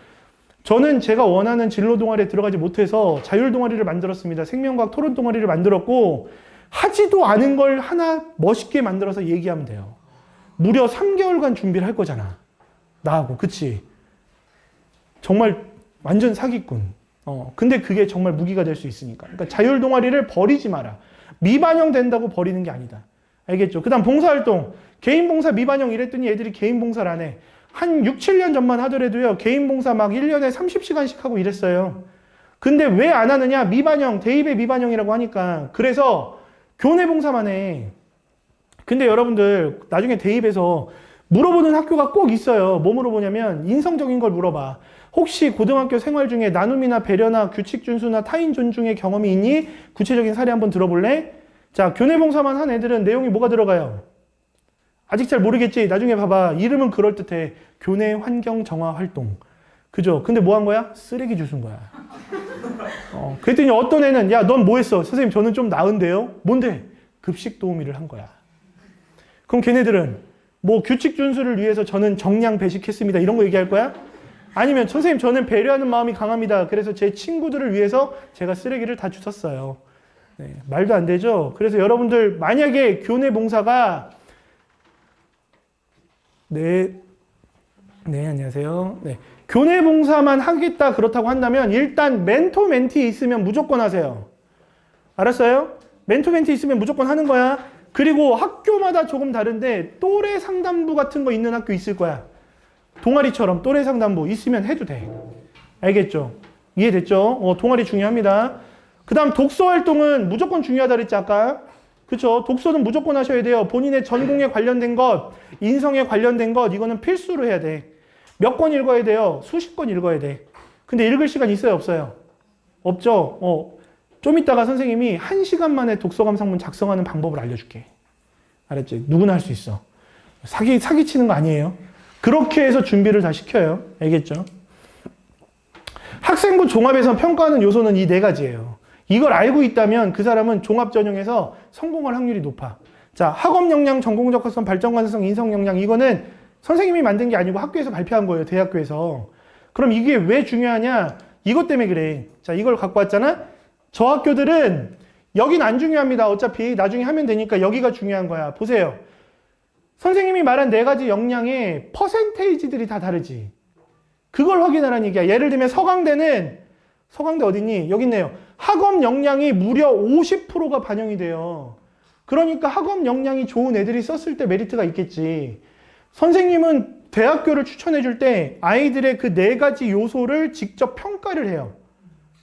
저는 제가 원하는 진로 동아리에 들어가지 못해서 자율 동아리를 만들었습니다. 생명과학 토론 동아리를 만들었고 하지도 않은 걸 하나 멋있게 만들어서 얘기하면 돼요. 무려 3개월간 준비를 할 거잖아. 나하고. 그치? 정말 완전 사기꾼. 근데 그게 정말 무기가 될 수 있으니까. 그러니까 자율 동아리를 버리지 마라. 미반영 된다고 버리는 게 아니다. 알겠죠? 그 다음 봉사활동. 개인 봉사 미반영 이랬더니 애들이 개인 봉사를 안 해. 한 6, 7년 전만 하더라도요. 개인 봉사 막 1년에 30시간씩 하고 이랬어요. 근데 왜 안 하느냐? 미반영, 대입의 미반영이라고 하니까. 그래서 교내 봉사만 해. 근데 여러분들 나중에 대입에서 물어보는 학교가 꼭 있어요. 뭐 물어보냐면 인성적인 걸 물어봐. 혹시 고등학교 생활 중에 나눔이나 배려나 규칙 준수나 타인 존중의 경험이 있니? 구체적인 사례 한번 들어볼래? 자, 교내 봉사만 한 애들은 내용이 뭐가 들어가요? 아직 잘 모르겠지? 나중에 봐봐. 이름은 그럴듯해. 교내 환경 정화 활동. 그죠? 근데 뭐 한 거야? 쓰레기 주순 거야. 그랬더니 어떤 애는 야, 넌 뭐 했어? 선생님 저는 좀 나은데요? 뭔데? 급식 도우미를 한 거야. 그럼 걔네들은 뭐 규칙 준수를 위해서 저는 정량 배식했습니다. 이런 거 얘기할 거야? 아니면 선생님 저는 배려하는 마음이 강합니다. 그래서 제 친구들을 위해서 제가 쓰레기를 다 주웠어요. 네, 말도 안 되죠? 그래서 여러분들 만약에 교내 봉사가 네, 안녕하세요. 네. 교내 봉사만 하겠다 그렇다고 한다면 일단 멘토 멘티 있으면 무조건 하세요. 알았어요? 멘토 멘티 있으면 무조건 하는 거야. 그리고 학교마다 조금 다른데 또래 상담부 같은 거 있는 학교 있을 거야. 동아리처럼 또래 상담부 있으면 해도 돼. 알겠죠? 이해됐죠? 동아리 중요합니다. 그 다음 독서 활동은 무조건 중요하다 그랬지 아까. 그쵸? 독서는 무조건 하셔야 돼요. 본인의 전공에 관련된 것, 인성에 관련된 것 이거는 필수로 해야 돼. 몇 권 읽어야 돼요? 수십 권 읽어야 돼. 근데 읽을 시간 있어요? 없어요? 없죠? 좀 이따가 선생님이 1시간 만에 독서감상문 작성하는 방법을 알려줄게. 알았지? 누구나 할 수 있어. 사기치는 거 아니에요. 그렇게 해서 준비를 다 시켜요. 알겠죠? 학생부 종합에서 평가하는 요소는 이 4가지예요. 이걸 알고 있다면 그 사람은 종합 전형에서 성공할 확률이 높아. 자, 학업 역량, 전공적 학성, 발전 가능성, 인성 역량 이거는 선생님이 만든 게 아니고 학교에서 발표한 거예요. 대학교에서. 그럼 이게 왜 중요하냐? 이것 때문에 그래. 자, 이걸 갖고 왔잖아? 저 학교들은 여긴 안 중요합니다. 어차피 나중에 하면 되니까 여기가 중요한 거야. 보세요. 선생님이 말한 4가지 역량의 퍼센테이지들이 다 다르지. 그걸 확인하라는 얘기야. 예를 들면 서강대 어딨니? 여기 있네요. 학업 역량이 무려 50%가 반영이 돼요. 그러니까 학업 역량이 좋은 애들이 썼을 때 메리트가 있겠지. 선생님은 대학교를 추천해 줄 때 아이들의 그 4가지 요소를 직접 평가를 해요.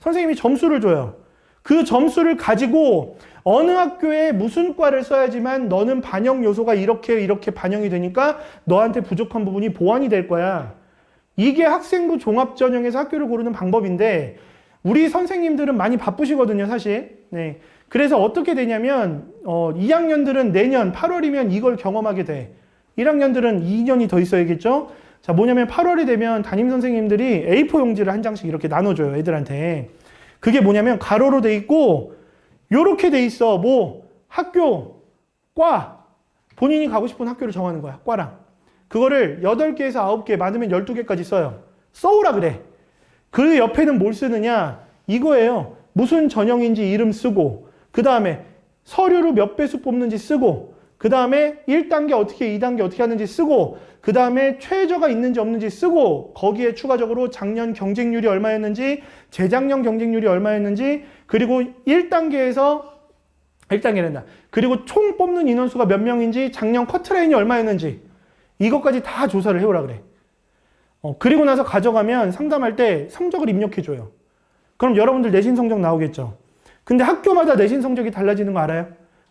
선생님이 점수를 줘요. 그 점수를 가지고 어느 학교에 무슨 과를 써야지만 너는 반영 요소가 이렇게 반영이 되니까 너한테 부족한 부분이 보완이 될 거야. 이게 학생부 종합전형에서 학교를 고르는 방법인데 우리 선생님들은 많이 바쁘시거든요, 사실. 네. 그래서 어떻게 되냐면 2학년들은 내년 8월이면 이걸 경험하게 돼. 1학년들은 2년이 더 있어야겠죠? 자, 뭐냐면 8월이 되면 담임 선생님들이 A4 용지를 한 장씩 이렇게 나눠줘요, 애들한테. 그게 뭐냐면 가로로 돼 있고 요렇게 돼 있어. 뭐 학교, 과. 본인이 가고 싶은 학교를 정하는 거야, 과랑. 그거를 8개에서 9개, 많으면 12개까지 써요. 써오라 그래. 그 옆에는 뭘 쓰느냐? 이거예요. 무슨 전형인지 이름 쓰고, 그 다음에 서류로 몇 배수 뽑는지 쓰고, 그 다음에 1단계 어떻게 2단계 어떻게 하는지 쓰고, 그 다음에 최저가 있는지 없는지 쓰고, 거기에 추가적으로 작년 경쟁률이 얼마였는지, 재작년 경쟁률이 얼마였는지, 그리고 1단계에서 일단 걔네다. 그리고 총 뽑는 인원수가 몇 명인지, 작년 커트라인이 얼마였는지 이것까지 다 조사를 해오라 그래. 그리고 나서 가져가면 상담할 때 성적을 입력해줘요. 그럼 여러분들 내신 성적 나오겠죠. 근데 학교마다 내신 성적이 달라지는 거 알아요?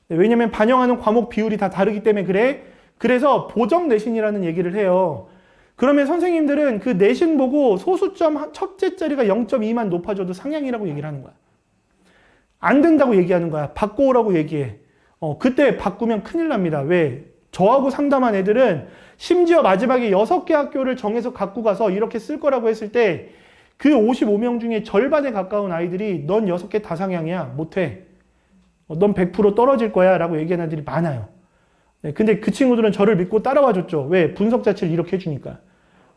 왜냐면 반영하는 과목 비율이 다 다르기 때문에 그래. 그래서 보정 내신이라는 얘기를 해요. 그러면 선생님들은 그 내신 보고 소수점 첫째 자리가 0.2만 높아져도 상향이라고 얘기를 하는 거야. 안 된다고 얘기하는 거야. 바꿔오라고 얘기해. 그때 바꾸면 큰일 납니다. 왜? 저하고 상담한 애들은 심지어 마지막에 6개 학교를 정해서 갖고 가서 이렇게 쓸 거라고 했을 때 그 55명 중에 절반에 가까운 아이들이 넌 6개 다 상향이야. 못해. 넌 100% 떨어질 거야. 라고 얘기하는 애들이 많아요. 네, 근데 그 친구들은 저를 믿고 따라와 줬죠. 왜? 분석 자체를 이렇게 해주니까.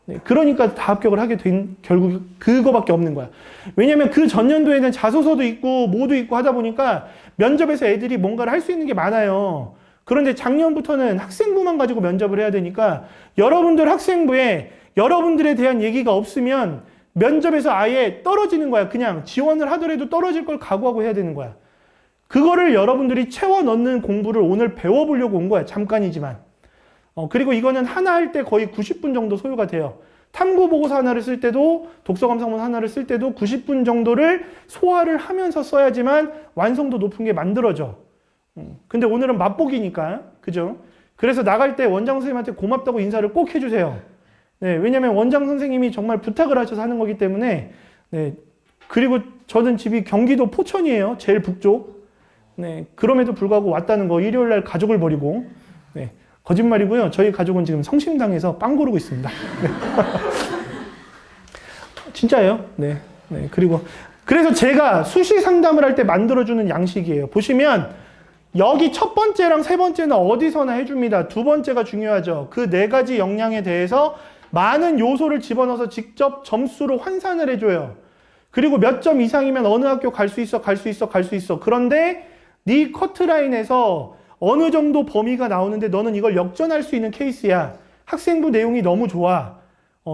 네, 그러니까 다 합격을 하게 된 결국 그거밖에 없는 거야. 왜냐면 그 전년도에는 자소서도 있고 뭐도 있고 하다 보니까 면접에서 애들이 뭔가를 할 수 있는 게 많아요. 그런데 작년부터는 학생부만 가지고 면접을 해야 되니까 여러분들 학생부에 여러분들에 대한 얘기가 없으면 면접에서 아예 떨어지는 거야. 그냥 지원을 하더라도 떨어질 걸 각오하고 해야 되는 거야. 그거를 여러분들이 채워 넣는 공부를 오늘 배워보려고 온 거야. 잠깐이지만. 그리고 이거는 하나 할 때 거의 90분 정도 소요가 돼요. 탐구보고서 하나를 쓸 때도 독서감상문 하나를 쓸 때도 90분 정도를 소화를 하면서 써야지만 완성도 높은 게 만들어져. 근데 오늘은 맛보기니까. 그죠? 그래서 나갈 때 원장 선생님한테 고맙다고 인사를 꼭 해주세요. 네, 왜냐면 원장 선생님이 정말 부탁을 하셔서 하는 거기 때문에. 네, 그리고 저는 집이 경기도 포천이에요. 제일 북쪽. 네, 그럼에도 불구하고 왔다는 거. 일요일 날 가족을 버리고. 네, 거짓말이고요. 저희 가족은 지금 성심당에서 빵 고르고 있습니다. 네. 진짜예요. 네. 네. 그래서 제가 수시 상담을 할 때 만들어주는 양식이에요. 보시면 여기 첫 번째랑 세 번째는 어디서나 해줍니다. 두 번째가 중요하죠. 그 네 가지 역량에 대해서 많은 요소를 집어넣어서 직접 점수로 환산을 해줘요. 그리고 몇 점 이상이면 어느 학교 갈 수 있어. 그런데 네 커트라인에서 어느 정도 범위가 나오는데 너는 이걸 역전할 수 있는 케이스야. 학생부 내용이 너무 좋아.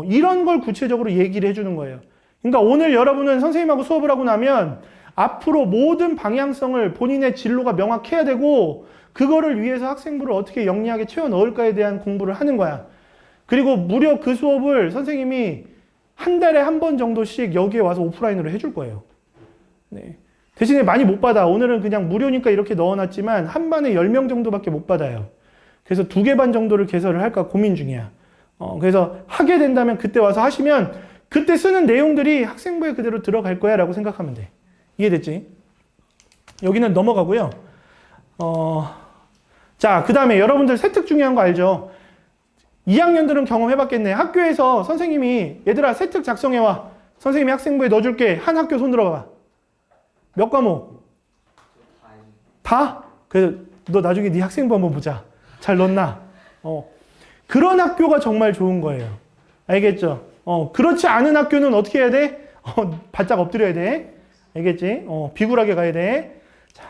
이런 걸 구체적으로 얘기를 해주는 거예요. 그러니까 오늘 여러분은 선생님하고 수업을 하고 나면 앞으로 모든 방향성을 본인의 진로가 명확해야 되고 그거를 위해서 학생부를 어떻게 영리하게 채워 넣을까에 대한 공부를 하는 거야. 그리고 무려 그 수업을 선생님이 한 달에 한 번 정도씩 여기에 와서 오프라인으로 해줄 거예요. 네. 대신에 많이 못 받아. 오늘은 그냥 무료니까 이렇게 넣어놨지만 한 반에 10명 정도밖에 못 받아요. 그래서 2개 반 정도를 개설을 할까 고민 중이야. 그래서 하게 된다면 그때 와서 하시면 그때 쓰는 내용들이 학생부에 그대로 들어갈 거야 라고 생각하면 돼. 이해됐지? 여기는 넘어가고요. 자, 그 다음에 여러분들 세특 중요한 거 알죠? 2학년들은 경험해봤겠네. 학교에서 선생님이 얘들아 세특 작성해와. 선생님이 학생부에 넣어줄게. 한 학교 손 들어봐. 몇 과목? 다? 그래서 너 나중에 네 학생부 한번 보자. 잘 넣었나? 그런 학교가 정말 좋은 거예요. 알겠죠? 그렇지 않은 학교는 어떻게 해야 돼? 바짝 엎드려야 돼. 알겠지? 비굴하게 가야 돼. 자,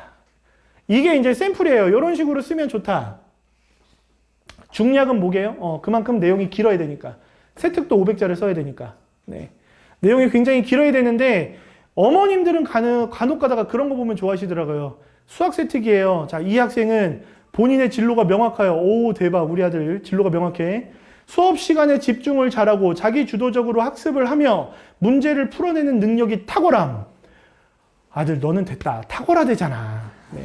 이게 이제 샘플이에요. 이런 식으로 쓰면 좋다. 중략은 뭐게요? 그만큼 내용이 길어야 되니까. 세특도 500자를 써야 되니까. 네. 내용이 굉장히 길어야 되는데 어머님들은 간혹 가다가 그런 거 보면 좋아하시더라고요. 수학 세특이에요. 자, 이 학생은 본인의 진로가 명확해요. 오, 대박. 우리 아들 진로가 명확해. 수업 시간에 집중을 잘하고 자기 주도적으로 학습을 하며 문제를 풀어내는 능력이 탁월함. 아들, 너는 됐다. 탁월하대잖아. 네.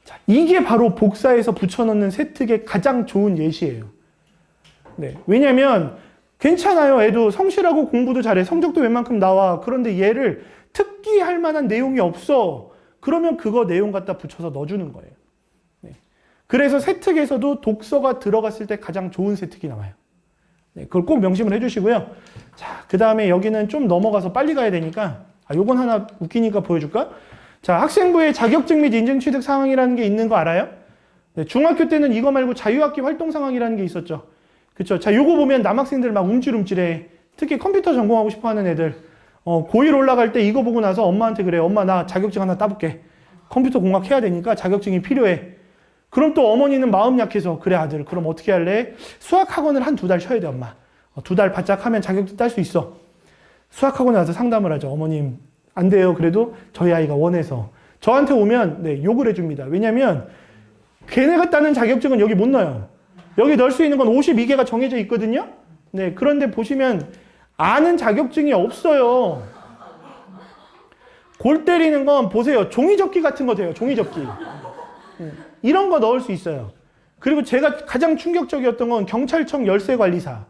자, 이게 바로 복사해서 붙여넣는 세특의 가장 좋은 예시예요. 네. 왜냐면 괜찮아요. 애도 성실하고 공부도 잘해. 성적도 웬만큼 나와. 그런데 얘를 특기할 만한 내용이 없어. 그러면 그거 내용 갖다 붙여서 넣어주는 거예요. 네. 그래서 세특에서도 독서가 들어갔을 때 가장 좋은 세특이 나와요. 네. 그걸 꼭 명심을 해주시고요. 자, 그 다음에 여기는 좀 넘어가서 빨리 가야 되니까 요건 하나 웃기니까 보여줄까? 자, 학생부에 자격증 및 인증 취득 상황이라는 게 있는 거 알아요? 네. 중학교 때는 이거 말고 자유학기 활동 상황이라는 게 있었죠. 그쵸. 자, 요거 보면 남학생들 막 움찔움찔해. 특히 컴퓨터 전공하고 싶어 하는 애들. 고1 올라갈 때 이거 보고 나서 엄마한테 그래. 엄마, 나 자격증 하나 따볼게. 컴퓨터 공학 해야 되니까 자격증이 필요해. 그럼 또 어머니는 마음 약해서 그래, 아들. 그럼 어떻게 할래? 수학 학원을 한 2달 쉬어야 돼, 엄마. 2달 바짝 하면 자격증 딸 수 있어. 수학 학원에 와서 상담을 하죠. 어머님, 안 돼요. 그래도 저희 아이가 원해서 저한테 오면 네, 욕을 해줍니다. 왜냐면 걔네가 따는 자격증은 여기 못 넣어요. 여기 넣을 수 있는 건 52개가 정해져 있거든요. 네, 그런데 보시면 아는 자격증이 없어요. 골 때리는 건 보세요. 종이접기 같은 거 돼요. 종이접기. 이런 거 넣을 수 있어요. 그리고 제가 가장 충격적이었던 건 경찰청 열쇠관리사.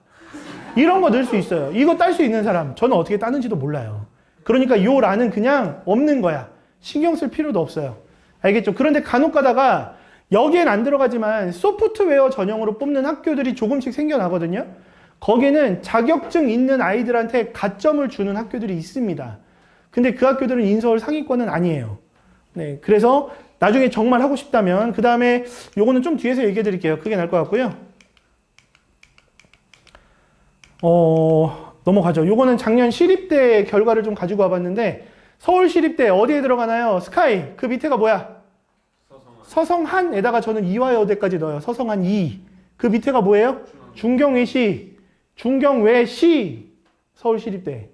이런 거 넣을 수 있어요. 이거 딸 수 있는 사람. 저는 어떻게 따는지도 몰라요. 그러니까 요 란은 그냥 없는 거야. 신경 쓸 필요도 없어요. 알겠죠? 그런데 간혹 가다가 여기엔 안 들어가지만 소프트웨어 전용으로 뽑는 학교들이 조금씩 생겨나거든요. 거기는 자격증 있는 아이들한테 가점을 주는 학교들이 있습니다. 근데 그 학교들은 인서울 상위권은 아니에요. 네, 그래서 나중에 정말 하고 싶다면 그 다음에 요거는 좀 뒤에서 얘기해 드릴게요. 그게 나을 것 같고요. 넘어가죠. 요거는 작년 시립대 결과를 좀 가지고 와봤는데 서울시립대 어디에 들어가나요? 스카이. 그 밑에가 뭐야? 서성한에다가 저는 이화여대까지 넣어요. 서성한 2. 그 밑에가 뭐예요? 중경외시. 중경외시. 서울시립대.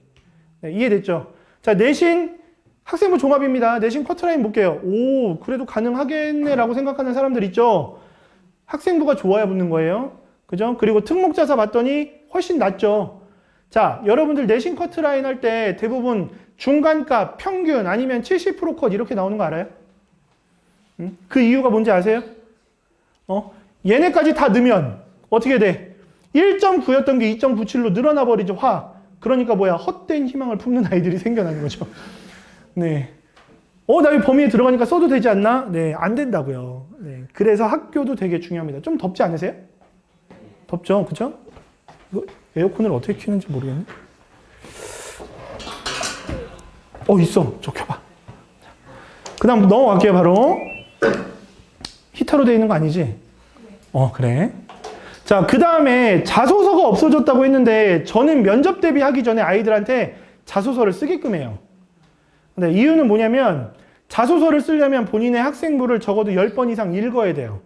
네, 이해됐죠? 자, 내신 학생부 종합입니다. 내신 커트라인 볼게요. 오, 그래도 가능하겠네라고 생각하는 사람들 있죠? 학생부가 좋아야 붙는 거예요. 그죠? 그리고 특목자사 봤더니 훨씬 낫죠. 자, 여러분들 내신 커트라인 할 때 대부분 중간값, 평균 아니면 70% 컷 이렇게 나오는 거 알아요? 그 이유가 뭔지 아세요? 얘네까지 다 넣으면 어떻게 돼? 1.9였던 게 2.97로 늘어나 버리죠, 화학. 그러니까 뭐야? 헛된 희망을 품는 아이들이 생겨나는 거죠. 네. 나 이 범위에 들어가니까 써도 되지 않나? 네, 안 된다고요. 네. 그래서 학교도 되게 중요합니다. 좀 덥지 않으세요? 덥죠, 그죠? 이거 에어컨을 어떻게 켜는지 모르겠네. 있어. 저 켜봐. 그 다음 넘어갈게요, 바로. 히터로 되어 있는 거 아니지? 그래. 자, 그 다음에 자소서가 없어졌다고 했는데 저는 면접 대비하기 전에 아이들한테 자소서를 쓰게끔 해요. 근데 이유는 뭐냐면 자소서를 쓰려면 본인의 학생부를 적어도 10번 이상 읽어야 돼요.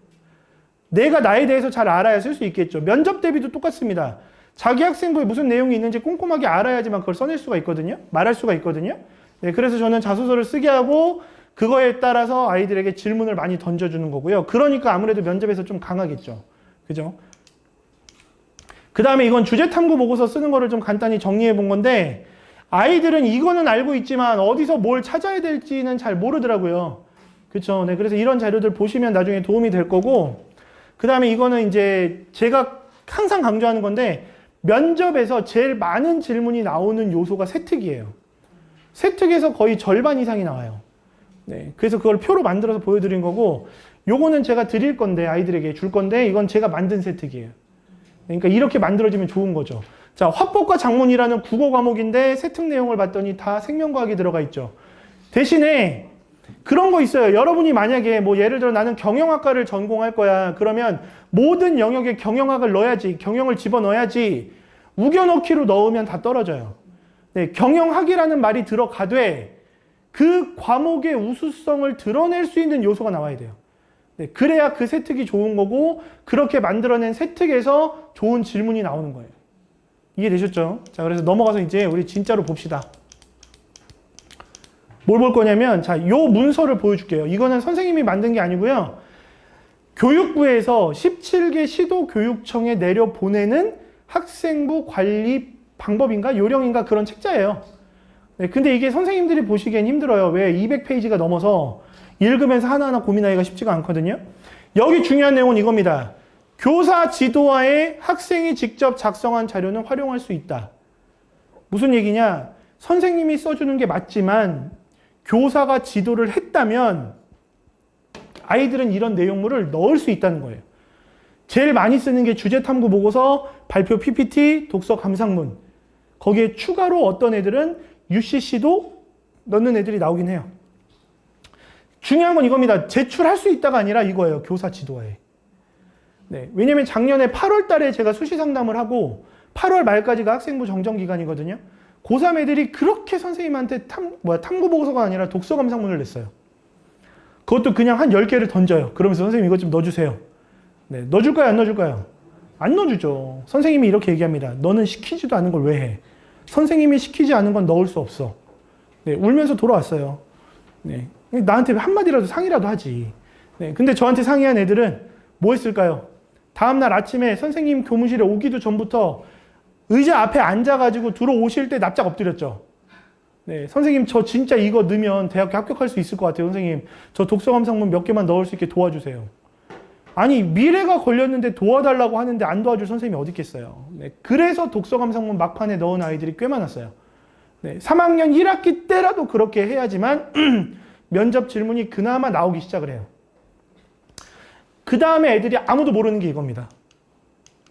내가 나에 대해서 잘 알아야 쓸 수 있겠죠. 면접 대비도 똑같습니다. 자기 학생부에 무슨 내용이 있는지 꼼꼼하게 알아야지만 그걸 써낼 수가 있거든요. 말할 수가 있거든요. 네, 그래서 저는 자소서를 쓰게 하고 그거에 따라서 아이들에게 질문을 많이 던져주는 거고요. 그러니까 아무래도 면접에서 좀 강하겠죠. 그죠? 그 다음에 이건 주제탐구 보고서 쓰는 거를 좀 간단히 정리해 본 건데 아이들은 이거는 알고 있지만 어디서 뭘 찾아야 될지는 잘 모르더라고요. 그쵸? 네, 그래서 이런 자료들 보시면 나중에 도움이 될 거고 그 다음에 이거는 이제 제가 항상 강조하는 건데 면접에서 제일 많은 질문이 나오는 요소가 세특이에요. 세특에서 거의 절반 이상이 나와요. 네, 그래서 그걸 표로 만들어서 보여드린 거고 요거는 제가 드릴 건데 아이들에게 줄 건데 이건 제가 만든 세특이에요. 그러니까 이렇게 만들어지면 좋은 거죠. 자, 화법과 작문이라는 국어 과목인데 세특 내용을 봤더니 다 생명과학이 들어가 있죠. 대신에 그런 거 있어요. 여러분이 만약에 뭐 예를 들어 나는 경영학과를 전공할 거야. 그러면 모든 영역에 경영학을 넣어야지. 경영을 집어넣어야지. 우겨넣기로 넣으면 다 떨어져요. 네, 경영학이라는 말이 들어가되 그 과목의 우수성을 드러낼 수 있는 요소가 나와야 돼요. 네, 그래야 그 세특이 좋은 거고 그렇게 만들어낸 세특에서 좋은 질문이 나오는 거예요. 이해되셨죠? 자, 그래서 넘어가서 이제 우리 진짜로 봅시다. 뭘 볼 거냐면 자, 요 문서를 보여줄게요. 이거는 선생님이 만든 게 아니고요. 교육부에서 17개 시도교육청에 내려보내는 학생부 관리 방법인가 요령인가 그런 책자예요. 네, 근데 이게 선생님들이 보시기엔 힘들어요. 왜? 200페이지가 넘어서 읽으면서 하나하나 고민하기가 쉽지가 않거든요. 여기 중요한 내용은 이겁니다. 교사 지도하에 학생이 직접 작성한 자료는 활용할 수 있다. 무슨 얘기냐? 선생님이 써주는 게 맞지만 교사가 지도를 했다면 아이들은 이런 내용물을 넣을 수 있다는 거예요. 제일 많이 쓰는 게 주제탐구 보고서, 발표 PPT, 독서 감상문. 거기에 추가로 어떤 애들은 UCC도 넣는 애들이 나오긴 해요. 중요한 건 이겁니다. 제출할 수 있다가 아니라 이거예요. 교사 지도하에. 네, 왜냐면 작년에 8월 달에 제가 수시 상담을 하고 8월 말까지가 학생부 정정 기간이거든요. 고3 애들이 그렇게 선생님한테 탐구 보고서가 아니라 독서 감상문을 냈어요. 그것도 그냥 한 10개를 던져요. 그러면서 선생님 이것 좀 넣어주세요. 네, 넣어줄까요? 안 넣어줄까요? 안 넣어주죠. 선생님이 이렇게 얘기합니다. 너는 시키지도 않은 걸 왜 해? 선생님이 시키지 않은 건 넣을 수 없어. 네, 울면서 돌아왔어요. 네, 나한테 한마디라도 상의라도 하지. 네, 근데 저한테 상의한 애들은 뭐 했을까요? 다음날 아침에 선생님 교무실에 오기도 전부터 의자 앞에 앉아가지고 들어오실 때 납작 엎드렸죠. 네, 선생님 저 진짜 이거 넣으면 대학교 합격할 수 있을 것 같아요. 선생님 저 독서 감상문 몇 개만 넣을 수 있게 도와주세요. 아니 미래가 걸렸는데 도와달라고 하는데 안 도와줄 선생님이 어디 있겠어요. 네, 그래서 독서 감상문 막판에 넣은 아이들이 꽤 많았어요. 네, 3학년 1학기 때라도 그렇게 해야지만 면접 질문이 그나마 나오기 시작을 해요. 그 다음에 애들이 아무도 모르는 게 이겁니다.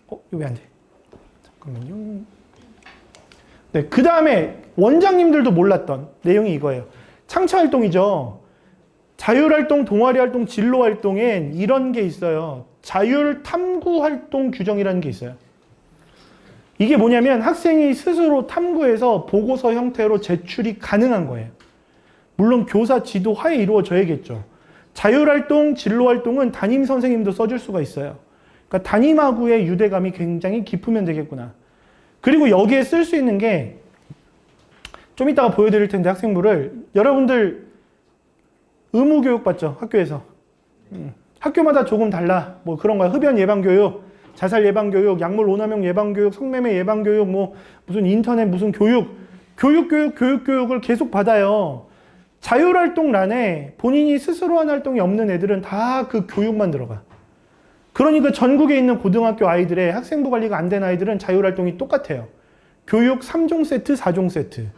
이거 왜 안 돼? 잠깐만요. 네, 그 다음에 원장님들도 몰랐던 내용이 이거예요. 창차활동이죠. 자율활동, 동아리활동, 진로활동엔 이런 게 있어요. 자율탐구활동 규정이라는 게 있어요. 이게 뭐냐면 학생이 스스로 탐구해서 보고서 형태로 제출이 가능한 거예요. 물론 교사 지도 하에 이루어져야겠죠. 자율활동, 진로활동은 담임 선생님도 써줄 수가 있어요. 그러니까 담임하고의 유대감이 굉장히 깊으면 되겠구나. 그리고 여기에 쓸 수 있는 게 좀 이따가 보여드릴 텐데 학생부를 여러분들 의무교육 받죠? 학교에서. 학교마다 조금 달라. 뭐 그런 거야. 흡연 예방교육, 자살 예방교육, 약물 오남용 예방교육, 성매매 예방교육, 뭐 무슨 인터넷 무슨 교육을 계속 받아요. 자율활동란에 본인이 스스로 한 활동이 없는 애들은 다 그 교육만 들어가. 그러니까 전국에 있는 고등학교 아이들의 학생부 관리가 안 된 아이들은 자율활동이 똑같아요. 교육 3종 세트, 4종 세트.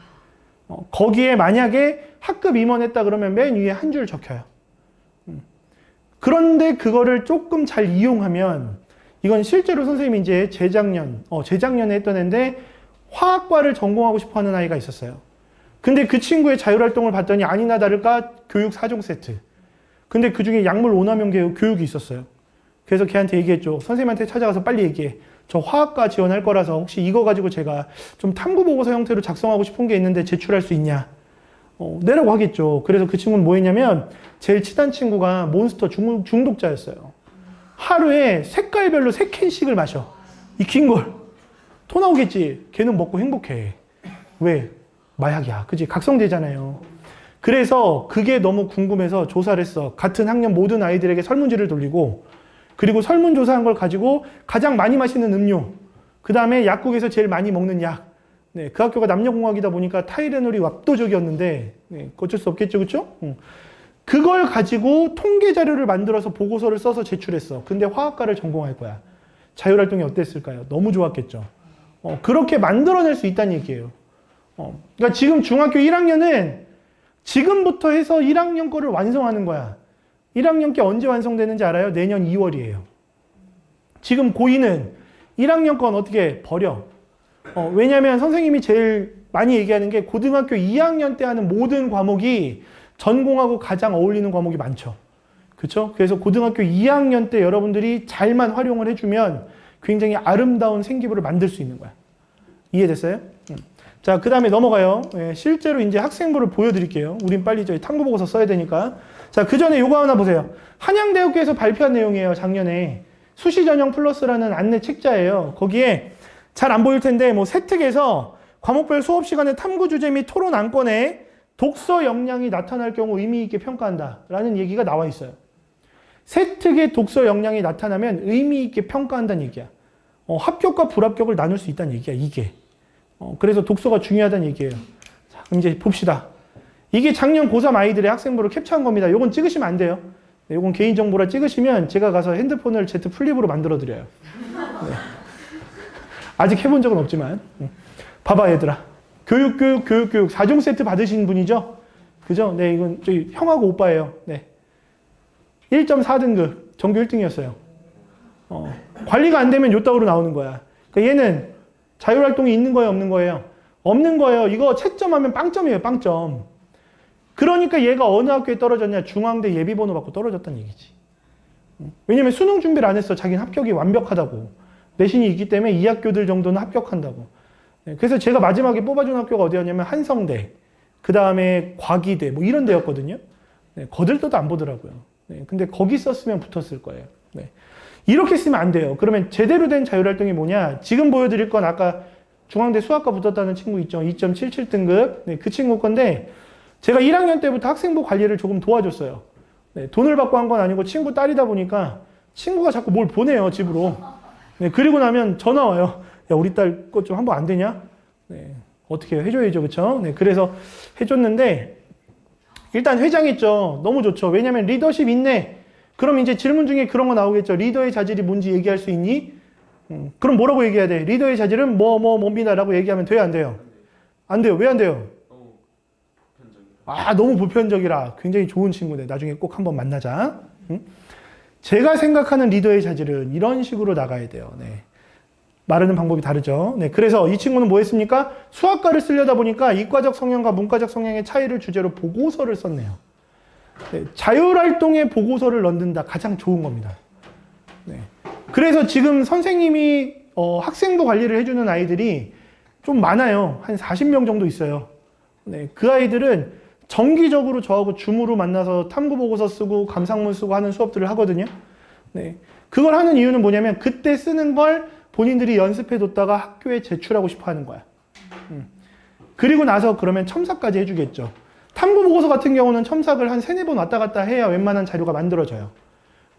거기에 만약에 학급 임원했다 그러면 맨 위에 한 줄 적혀요. 그런데 그거를 조금 잘 이용하면 이건 실제로 선생님이 이제 재작년에 했던 애인데 화학과를 전공하고 싶어 하는 아이가 있었어요. 근데 그 친구의 자율활동을 봤더니 아니나 다를까 교육 4종 세트. 근데 그 중에 약물 오남용 교육이 있었어요. 그래서 걔한테 얘기했죠. 선생님한테 찾아가서 빨리 얘기해. 저 화학과 지원할 거라서 혹시 이거 가지고 제가 좀 탐구보고서 형태로 작성하고 싶은 게 있는데 제출할 수 있냐. 내라고 하겠죠. 그래서 그 친구는 뭐 했냐면 제일 친한 친구가 몬스터 중독자였어요. 하루에 색깔별로 3캔씩을 마셔. 이 긴 걸. 토 나오겠지. 걔는 먹고 행복해. 왜? 마약이야. 그치? 각성되잖아요. 그래서 그게 너무 궁금해서 조사를 했어. 같은 학년 모든 아이들에게 설문지를 돌리고 그리고 설문조사한 걸 가지고 가장 많이 마시는 음료, 그 다음에 약국에서 제일 많이 먹는 약. 네, 그 학교가 남녀공학이다 보니까 타이레놀이 압도적이었는데 어쩔 수 없겠죠, 그렇죠? 그걸 가지고 통계 자료를 만들어서 보고서를 써서 제출했어. 근데 화학과를 전공할 거야. 자율활동이 어땠을까요? 너무 좋았겠죠. 그렇게 만들어낼 수 있다는 얘기예요. 그러니까 지금 중학교 1학년은 지금부터 해서 1학년 거를 완성하는 거야. 1학년 게 언제 완성되는지 알아요? 내년 2월이에요. 지금 고2는 1학년 건 어떻게 버려? 왜냐면 선생님이 제일 많이 얘기하는 게 고등학교 2학년 때 하는 모든 과목이 전공하고 가장 어울리는 과목이 많죠. 그렇죠? 그래서 고등학교 2학년 때 여러분들이 잘만 활용을 해주면 굉장히 아름다운 생기부를 만들 수 있는 거야. 이해됐어요? 자, 그 다음에 넘어가요. 실제로 이제 학생부를 보여드릴게요. 우린 빨리 저희 탐구보고서 써야 되니까. 자, 그 전에 요거 하나 보세요. 한양대학교에서 발표한 내용이에요, 작년에. 수시전형 플러스라는 안내 책자예요. 거기에 잘 안 보일 텐데, 뭐, 세특에서 과목별 수업 시간에 탐구 주제 및 토론 안건에 독서 역량이 나타날 경우 의미 있게 평가한다. 라는 얘기가 나와 있어요. 세특의 독서 역량이 나타나면 의미 있게 평가한다는 얘기야. 합격과 불합격을 나눌 수 있다는 얘기야, 이게. 그래서 독서가 중요하다는 얘기예요. 자, 그럼 이제 봅시다. 이게 작년 고3 아이들의 학생부를 캡처한 겁니다. 요건 찍으시면 안 돼요. 네, 요건 개인정보라 찍으시면 제가 가서 핸드폰을 Z 플립으로 만들어 드려요. 네. 아직 해본 적은 없지만. 봐봐, 얘들아. 교육. 4종 세트 받으신 분이죠? 그죠? 네, 이건 저희 형하고 오빠예요. 네. 1.4등급. 전교 1등이었어요. 관리가 안 되면 요따구로 나오는 거야. 그러니까 얘는 자율활동이 있는 거예요, 없는 거예요? 없는 거예요. 이거 채점하면 빵점이에요, 빵점. 그러니까 얘가 어느 학교에 떨어졌냐? 중앙대 예비번호 받고 떨어졌다는 얘기지. 왜냐면 수능 준비를 안 했어. 자기는 합격이 완벽하다고. 내신이 있기 때문에 이 학교들 정도는 합격한다고. 그래서 제가 마지막에 뽑아준 학교가 어디였냐면 한성대, 그 다음에 과기대, 뭐 이런 데였거든요. 거들떠도 안 보더라고요. 근데 거기 썼으면 붙었을 거예요. 이렇게 쓰면 안 돼요. 그러면 제대로 된 자율활동이 뭐냐? 지금 보여드릴 건 아까 중앙대 수학과 붙었다는 친구 있죠. 2.77등급. 그 친구 건데 제가 1학년 때부터 학생부 관리를 조금 도와줬어요. 네, 돈을 받고 한 건 아니고 친구 딸이다 보니까 친구가 자꾸 뭘 보내요, 집으로. 네, 그리고 나면 전화 와요. 야, 우리 딸 것 좀 한번 안 되냐? 네, 어떻게 해줘야죠, 그쵸? 네, 그래서 해줬는데, 일단 회장했죠. 너무 좋죠. 왜냐면 리더십 있네. 그럼 이제 질문 중에 그런 거 나오겠죠. 리더의 자질이 뭔지 얘기할 수 있니? 그럼 뭐라고 얘기해야 돼? 리더의 자질은 뭡니다라고 얘기하면 돼요, 안 돼요? 안 돼요. 왜 안 돼요? 너무 보편적이라. 아, 너무 보편적이라. 굉장히 좋은 친구네. 나중에 꼭 한번 만나자. 제가 생각하는 리더의 자질은 이런 식으로 나가야 돼요. 네. 말하는 방법이 다르죠. 네. 그래서 이 친구는 뭐 했습니까? 수학과를 쓰려다 보니까 이과적 성향과 문과적 성향의 차이를 주제로 보고서를 썼네요. 네. 자율활동에 보고서를 넣는다. 가장 좋은 겁니다. 네. 그래서 지금 선생님이 학생부 관리를 해주는 아이들이 좀 많아요. 한 40명 정도 있어요. 네. 그 아이들은 정기적으로 저하고 줌으로 만나서 탐구보고서 쓰고 감상문 쓰고 하는 수업들을 하거든요. 네. 그걸 하는 이유는 뭐냐면 그때 쓰는 걸 본인들이 연습해뒀다가 학교에 제출하고 싶어 하는 거야. 그리고 나서 그러면 첨삭까지 해주겠죠. 탐구보고서 같은 경우는 첨삭을 한 3-4번 왔다 갔다 해야 웬만한 자료가 만들어져요.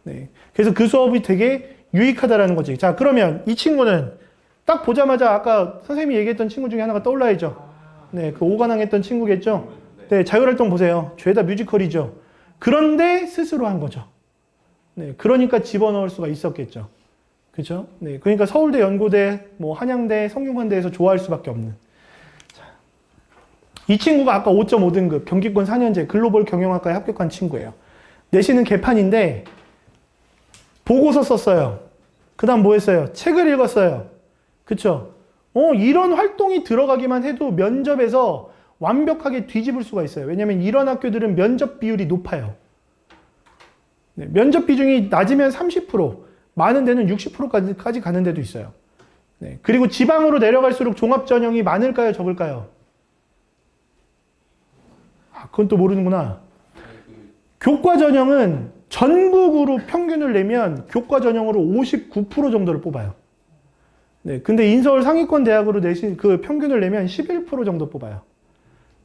네. 그래서 그 수업이 되게 유익하다라는 거지. 자, 그러면 이 친구는 딱 보자마자 아까 선생님이 얘기했던 친구 중에 하나가 떠올라야죠. 네, 그 오관왕했던 친구겠죠. 네, 자율활동 보세요. 죄다 뮤지컬이죠. 그런데 스스로 한 거죠. 네, 그러니까 집어넣을 수가 있었겠죠. 그죠? 네, 그러니까 서울대, 연고대, 뭐 한양대, 성균관대에서 좋아할 수밖에 없는. 자, 이 친구가 아까 5.5등급 경기권 4년제 글로벌 경영학과에 합격한 친구예요. 내신은 개판인데 보고서 썼어요. 그 다음 뭐 했어요? 책을 읽었어요. 그쵸? 이런 활동이 들어가기만 해도 면접에서 완벽하게 뒤집을 수가 있어요. 왜냐하면 이런 학교들은 면접 비율이 높아요. 네, 면접 비중이 낮으면 30%, 많은 데는 60%까지 가는 데도 있어요. 네, 그리고 지방으로 내려갈수록 종합전형이 많을까요? 적을까요? 아, 그건 또 모르는구나. 교과전형은 전국으로 평균을 내면 교과전형으로 59% 정도를 뽑아요. 네, 근데 인서울 상위권 대학으로 내신 그 평균을 내면 11% 정도 뽑아요.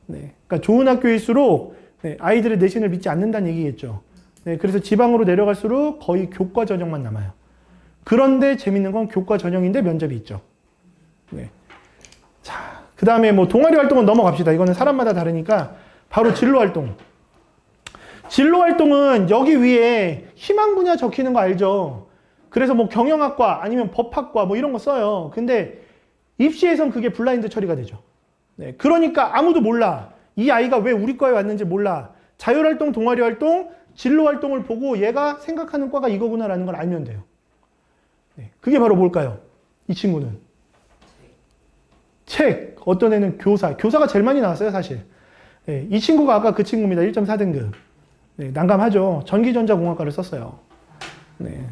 네, 그러니까 좋은 학교일수록 네, 아이들의 내신을 믿지 않는다는 얘기겠죠. 네, 그래서 지방으로 내려갈수록 거의 교과 전형만 남아요. 그런데 재밌는 건 교과 전형인데 면접이 있죠. 네. 자, 그 다음에 뭐 동아리 활동은 넘어갑시다. 이거는 사람마다 다르니까 바로 진로 활동. 진로 활동은 여기 위에 희망 분야 적히는 거 알죠? 그래서 뭐 경영학과 아니면 법학과 뭐 이런 거 써요. 근데 입시에선 그게 블라인드 처리가 되죠. 네, 그러니까 아무도 몰라. 이 아이가 왜 우리 과에 왔는지 몰라. 자율활동, 동아리활동, 진로활동을 보고 얘가 생각하는 과가 이거구나라는 걸 알면 돼요. 네, 그게 바로 뭘까요? 이 친구는. 책. 어떤 애는 교사. 교사가 제일 많이 나왔어요, 사실. 네, 이 친구가 아까 그 친구입니다. 1.4등급. 네, 난감하죠. 전기전자공학과를 썼어요. 네,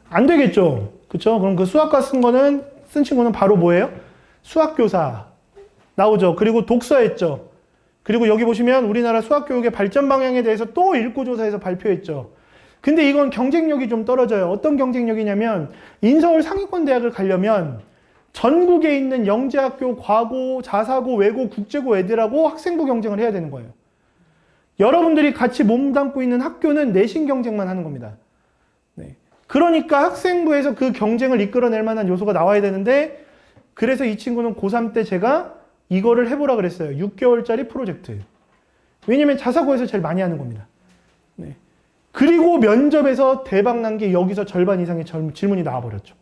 안 되겠죠. 그쵸? 그럼 그 수학과 쓴 친구는 바로 뭐예요? 수학교사. 나오죠. 그리고 독서했죠. 그리고 여기 보시면 우리나라 수학교육의 발전 방향에 대해서 또 일고조사에서 발표했죠. 근데 이건 경쟁력이 좀 떨어져요. 어떤 경쟁력이냐면 인서울 상위권 대학을 가려면 전국에 있는 영재학교, 과고, 자사고, 외고, 국제고 애들하고 학생부 경쟁을 해야 되는 거예요. 여러분들이 같이 몸담고 있는 학교는 내신 경쟁만 하는 겁니다. 네. 그러니까 학생부에서 그 경쟁을 이끌어낼 만한 요소가 나와야 되는데 그래서 이 친구는 고3 때 제가 이거를 해보라 그랬어요. 6개월짜리 프로젝트. 왜냐면 자사고에서 제일 많이 하는 겁니다. 네. 그리고 면접에서 대박난 게 여기서 절반 이상의 질문이 나와버렸죠.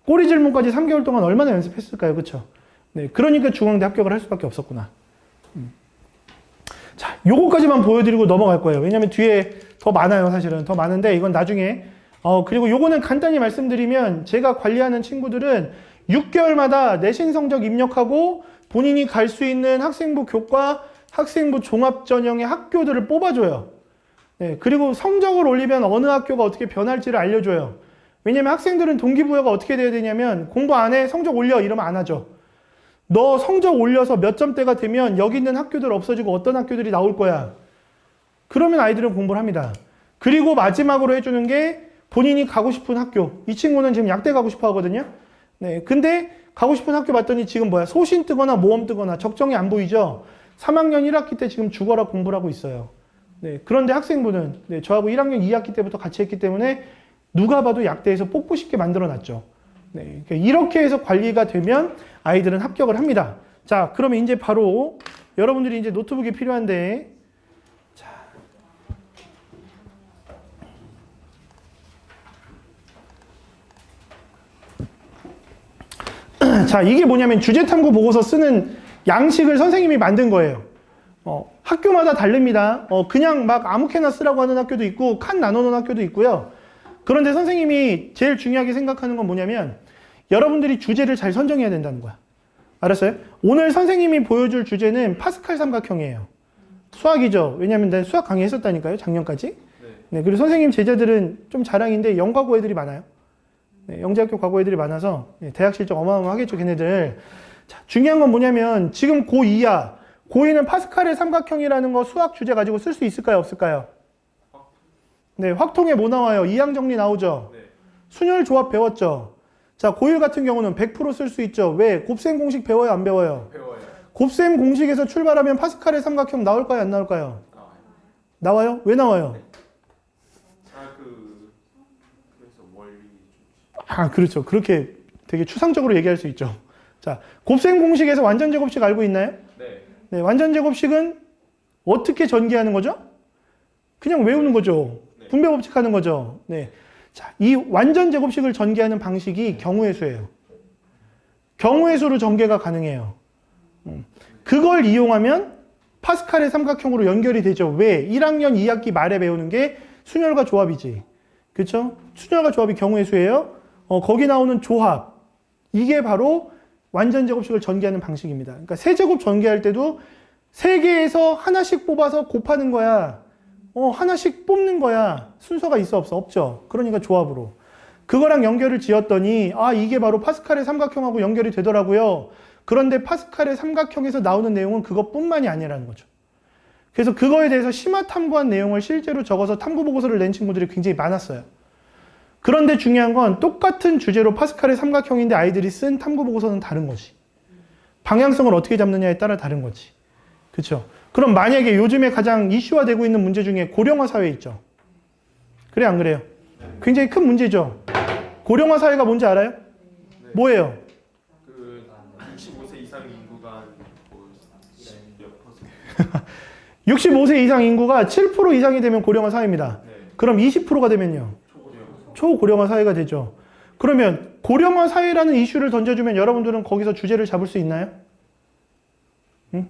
꼬리 질문까지 3개월 동안 얼마나 연습했을까요? 그쵸? 네. 그러니까 중앙대 합격을 할 수밖에 없었구나. 자, 요거까지만 보여드리고 넘어갈 거예요. 왜냐면 뒤에 더 많아요, 사실은. 더 많은데 이건 나중에. 그리고 요거는 간단히 말씀드리면 제가 관리하는 친구들은 6개월마다 내신 성적 입력하고 본인이 갈 수 있는 학생부 교과, 학생부 종합전형의 학교들을 뽑아줘요. 네, 그리고 성적을 올리면 어느 학교가 어떻게 변할지를 알려줘요. 왜냐면 학생들은 동기부여가 어떻게 돼야 되냐면 공부 안 해, 성적 올려 이러면 안 하죠. 너 성적 올려서 몇 점대가 되면 여기 있는 학교들 없어지고 어떤 학교들이 나올 거야. 그러면 아이들은 공부를 합니다. 그리고 마지막으로 해주는 게 본인이 가고 싶은 학교. 이 친구는 지금 약대 가고 싶어 하거든요. 네, 근데 가고 싶은 학교 봤더니 지금 뭐야? 소신 뜨거나 모험 뜨거나 적정이 안 보이죠? 3학년 1학기 때 지금 죽어라 공부를 하고 있어요. 네, 그런데 학생분은 네, 저하고 1학년 2학기 때부터 같이 했기 때문에 누가 봐도 약대에서 뽑고 싶게 만들어놨죠. 네, 그러니까 이렇게 해서 관리가 되면 아이들은 합격을 합니다. 자, 그러면 이제 바로 여러분들이 이제 노트북이 필요한데, 자, 이게 뭐냐면 주제탐구 보고서 쓰는 양식을 선생님이 만든 거예요. 학교마다 다릅니다. 그냥 막 아무렇게나 쓰라고 하는 학교도 있고 칸 나눠놓은 학교도 있고요. 그런데 선생님이 제일 중요하게 생각하는 건 뭐냐면 여러분들이 주제를 잘 선정해야 된다는 거야. 알았어요? 오늘 선생님이 보여줄 주제는 파스칼 삼각형이에요. 수학이죠. 왜냐면 내가 수학 강의했었다니까요. 작년까지. 네, 그리고 선생님 제자들은 좀 자랑인데 영과고 애들이 많아요. 네, 영재학교 과거 애들이 많아서 네, 대학 실적 어마어마하겠죠, 걔네들. 자, 중요한 건 뭐냐면 지금 고2야. 고2는 파스칼의 삼각형이라는 거 수학 주제 가지고 쓸 수 있을까요, 없을까요? 네, 확통에 뭐 나와요? 이항 정리 나오죠? 순열 조합 배웠죠? 자, 고1 같은 경우는 100% 쓸 수 있죠. 왜? 곱셈 공식 배워요, 안 배워요? 배워요. 곱셈 공식에서 출발하면 파스칼의 삼각형 나올까요, 안 나올까요? 나와요? 왜 나와요? 그래서 원리 좀. 그렇죠. 그렇게 되게 추상적으로 얘기할 수 있죠. 자, 곱셈 공식에서 완전 제곱식 알고 있나요? 네. 네, 완전 제곱식은 어떻게 전개하는 거죠? 그냥 외우는 거죠. 분배 법칙 하는 거죠. 네. 자, 이 완전 제곱식을 전개하는 방식이 경우의 수예요. 경우의 수로 전개가 가능해요. 그걸 이용하면 파스칼의 삼각형으로 연결이 되죠. 왜? 1학년 2학기 말에 배우는 게 순열과 조합이지. 그렇죠? 순열과 조합이 경우의 수예요. 거기 나오는 조합. 이게 바로 완전 제곱식을 전개하는 방식입니다. 그러니까 세제곱 전개할 때도 세 개에서 하나씩 뽑아서 곱하는 거야. 하나씩 뽑는 거야. 순서가 있어 없어? 없죠. 그러니까 조합으로. 그거랑 연결을 지었더니 이게 바로 파스칼의 삼각형하고 연결이 되더라고요. 그런데 파스칼의 삼각형에서 나오는 내용은 그것뿐만이 아니라는 거죠. 그래서 그거에 대해서 심화 탐구한 내용을 실제로 적어서 탐구 보고서를 낸 친구들이 굉장히 많았어요. 그런데 중요한 건 똑같은 주제로 파스칼의 삼각형인데 아이들이 쓴 탐구 보고서는 다른 거지. 방향성을 어떻게 잡느냐에 따라 다른 거지. 그렇죠? 그럼 만약에 요즘에 가장 이슈화되고 있는 문제 중에 고령화 사회 있죠. 그래 안 그래요? 굉장히 큰 문제죠. 고령화 사회가 뭔지 알아요? 네. 뭐예요? 65세 이상 인구가 몇 퍼센트? 65세 이상 인구가 7% 이상이 되면 고령화 사회입니다. 네. 그럼 20%가 되면요? 초고령. 초고령화 사회가 되죠. 그러면 고령화 사회라는 이슈를 던져주면 여러분들은 거기서 주제를 잡을 수 있나요? 응?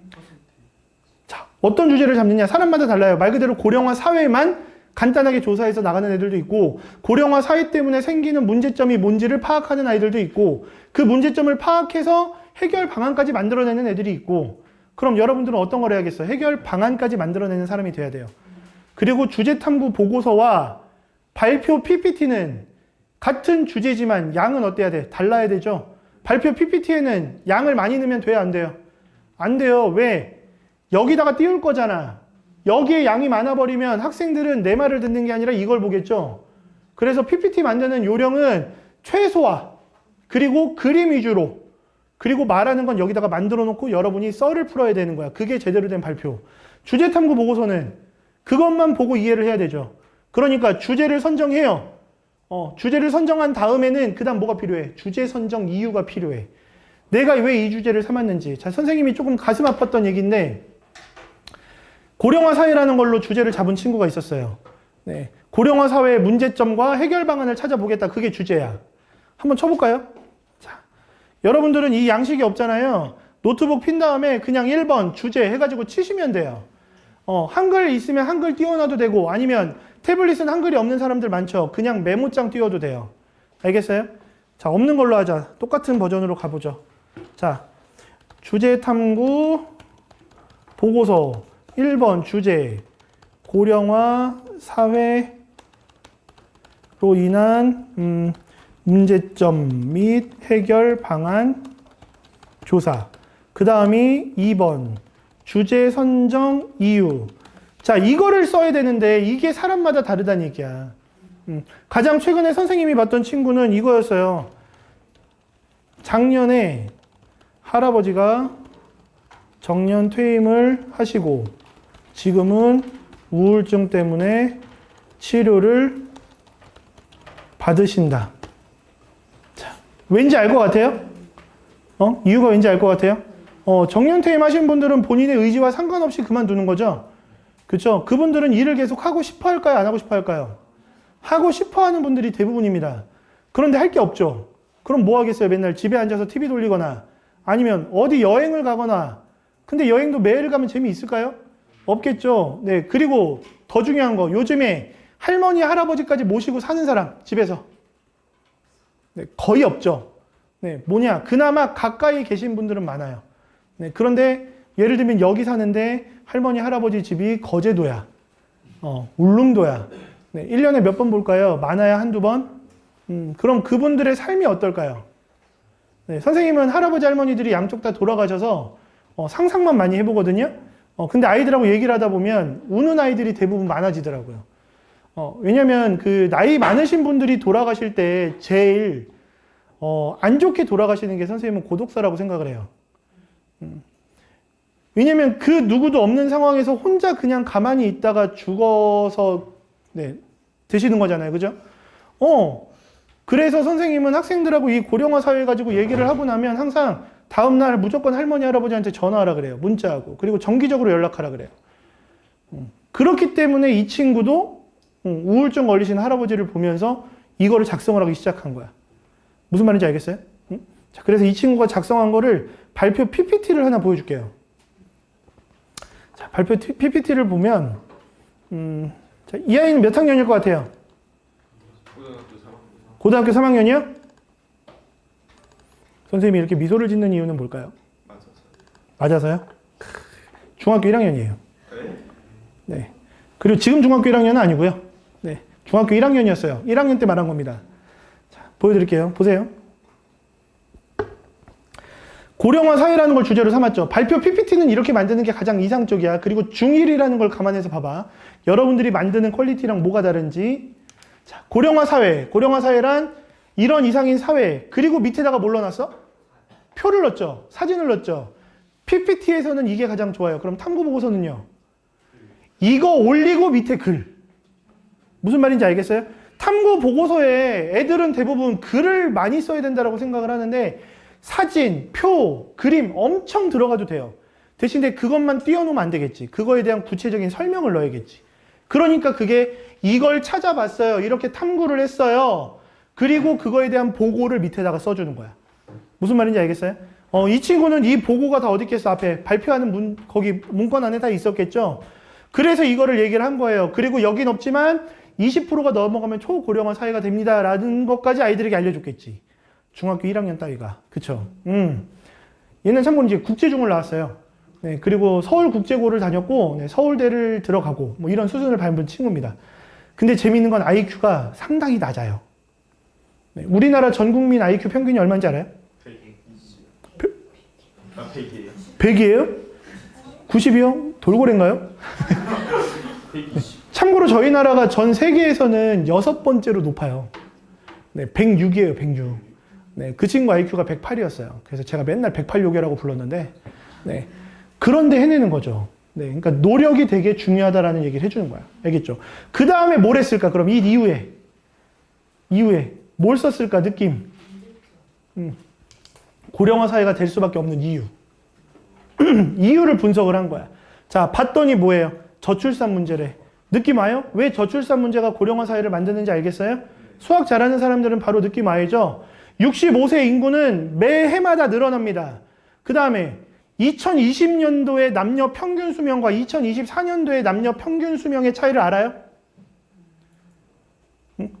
자, 어떤 주제를 잡느냐? 사람마다 달라요. 말 그대로 고령화 사회만 간단하게 조사해서 나가는 애들도 있고, 고령화 사회 때문에 생기는 문제점이 뭔지를 파악하는 아이들도 있고, 그 문제점을 파악해서 해결 방안까지 만들어내는 애들이 있고, 그럼 여러분들은 어떤 걸 해야겠어요? 해결 방안까지 만들어내는 사람이 돼야 돼요. 그리고 주제 탐구 보고서와 발표 PPT는 같은 주제지만 양은 어때야 돼? 달라야 되죠? 발표 PPT에는 양을 많이 넣으면 돼요? 안 돼요? 안 돼요. 왜? 여기다가 띄울 거잖아. 여기에 양이 많아버리면 학생들은 내 말을 듣는 게 아니라 이걸 보겠죠? 그래서 PPT 만드는 요령은 최소화, 그리고 그림 위주로, 그리고 말하는 건 여기다가 만들어 놓고 여러분이 썰을 풀어야 되는 거야. 그게 제대로 된 발표. 주제 탐구 보고서는 그것만 보고 이해를 해야 되죠. 그러니까 주제를 선정해요. 주제를 선정한 다음에는 그 다음 뭐가 필요해? 주제 선정 이유가 필요해. 내가 왜 이 주제를 삼았는지. 자, 선생님이 조금 가슴 아팠던 얘기인데, 고령화 사회라는 걸로 주제를 잡은 친구가 있었어요. 네. 고령화 사회의 문제점과 해결 방안을 찾아보겠다. 그게 주제야. 한번 쳐볼까요? 자, 여러분들은 이 양식이 없잖아요. 노트북 핀 다음에 그냥 1번 주제 해가지고 치시면 돼요. 한글 있으면 한글 띄워놔도 되고, 아니면 태블릿은 한글이 없는 사람들 많죠. 그냥 메모장 띄워도 돼요. 알겠어요? 자, 없는 걸로 하자. 똑같은 버전으로 가보죠. 자, 주제 탐구 보고서 1번 주제 고령화 사회로 인한 문제점 및 해결 방안 조사. 그 다음이 2번 주제 선정 이유. 자, 이거를 써야 되는데 이게 사람마다 다르다는 얘기야. 가장 최근에 선생님이 봤던 친구는 이거였어요. 작년에 할아버지가 정년 퇴임을 하시고 지금은 우울증 때문에 치료를 받으신다. 자, 왠지 알 것 같아요? 이유가 왠지 알 것 같아요? 정년 퇴임하신 분들은 본인의 의지와 상관없이 그만두는 거죠. 그렇죠? 그분들은 일을 계속 하고 싶어 할까요? 안 하고 싶어 할까요? 하고 싶어 하는 분들이 대부분입니다. 그런데 할 게 없죠. 그럼 뭐 하겠어요? 맨날 집에 앉아서 TV 돌리거나 아니면 어디 여행을 가거나. 근데 여행도 매일 가면 재미있을까요? 없겠죠. 네. 그리고 더 중요한 거, 요즘에 할머니, 할아버지까지 모시고 사는 사람, 집에서. 네, 거의 없죠. 네, 뭐냐. 그나마 가까이 계신 분들은 많아요. 네, 그런데 예를 들면 여기 사는데 할머니, 할아버지 집이 거제도야. 울릉도야. 네, 1년에 몇 번 볼까요? 많아야 한두 번? 그럼 그분들의 삶이 어떨까요? 네, 선생님은 할아버지, 할머니들이 양쪽 다 돌아가셔서 상상만 많이 해보거든요. 근데 아이들하고 얘기를 하다 보면 우는 아이들이 대부분 많아지더라고요. 왜냐면 그 나이 많으신 분들이 돌아가실 때 제일 안 좋게 돌아가시는 게 선생님은 고독사라고 생각을 해요. 왜냐면 그 누구도 없는 상황에서 혼자 그냥 가만히 있다가 죽어서 네, 되시는 거잖아요. 그죠? 그래서 선생님은 학생들하고 이 고령화 사회 가지고 얘기를 하고 나면 항상 다음날 무조건 할머니, 할아버지한테 전화하라 그래요. 문자하고. 그리고 정기적으로 연락하라 그래요. 그렇기 때문에 이 친구도 우울증 걸리신 할아버지를 보면서 이거를 작성을 하기 시작한 거야. 무슨 말인지 알겠어요? 자, 그래서 이 친구가 작성한 거를 발표 PPT를 하나 보여줄게요. 자, 발표 PPT를 보면 자, 이 아이는 몇 학년일 것 같아요? 고등학교 3학년이요? 선생님이 이렇게 미소를 짓는 이유는 뭘까요? 맞아서요? 중학교 1학년이에요. 네. 그리고 지금 중학교 1학년은 아니고요. 네. 중학교 1학년이었어요. 1학년 때 말한 겁니다. 자, 보여드릴게요. 보세요. 고령화 사회라는 걸 주제로 삼았죠. 발표 PPT는 이렇게 만드는 게 가장 이상적이야. 그리고 중1이라는 걸 감안해서 봐봐. 여러분들이 만드는 퀄리티랑 뭐가 다른지. 자, 고령화 사회. 고령화 사회란 이런 이상인 사회. 그리고 밑에다가 뭘 넣어놨어? 표를 넣었죠. 사진을 넣었죠. PPT에서는 이게 가장 좋아요. 그럼 탐구보고서는요? 이거 올리고 밑에 글. 무슨 말인지 알겠어요? 탐구보고서에 애들은 대부분 글을 많이 써야 된다고 생각을 하는데 사진, 표, 그림 엄청 들어가도 돼요. 대신에 그것만 띄워놓으면 안 되겠지. 그거에 대한 구체적인 설명을 넣어야겠지. 그러니까 그게 이걸 찾아봤어요. 이렇게 탐구를 했어요. 그리고 그거에 대한 보고를 밑에다가 써주는 거야. 무슨 말인지 알겠어요? 이 친구는 이 보고가 다 어디 있겠어? 앞에 발표하는 거기 문건 안에 다 있었겠죠? 그래서 이거를 얘기를 한 거예요. 그리고 여긴 없지만 20%가 넘어가면 초고령화 사회가 됩니다. 라는 것까지 아이들에게 알려줬겠지. 중학교 1학년 따위가. 그쵸? 얘는 참고로 이제 국제중을 나왔어요. 네, 그리고 서울국제고를 다녔고, 네, 서울대를 들어가고, 뭐 이런 수준을 밟은 친구입니다. 근데 재미있는 건 IQ가 상당히 낮아요. 네, 우리나라 전 국민 IQ 평균이 얼마인지 알아요? 100이에요. 100이에요? 90이요? 돌고래인가요? 120. 참고로 저희 나라가 전 세계에서는 6번째로 높아요. 네, 106이에요, 106. 네, 그 친구 IQ가 108이었어요. 그래서 제가 맨날 108요괴라고 불렀는데, 네. 그런데 해내는 거죠. 네, 그러니까 노력이 되게 중요하다라는 얘기를 해주는 거야. 알겠죠? 그 다음에 뭘 했을까? 그럼 이 이후에 뭘 썼을까? 느낌. 고령화 사회가 될 수밖에 없는 이유. 이유를 분석을 한 거야. 자, 봤더니 뭐예요? 저출산 문제래. 느낌 와요? 왜 저출산 문제가 고령화 사회를 만드는지 알겠어요? 수학 잘하는 사람들은 바로 느낌 와야죠. 65세 인구는 매해마다 늘어납니다. 그 다음에 2020년도의 남녀 평균 수명과 2024년도의 남녀 평균 수명의 차이를 알아요?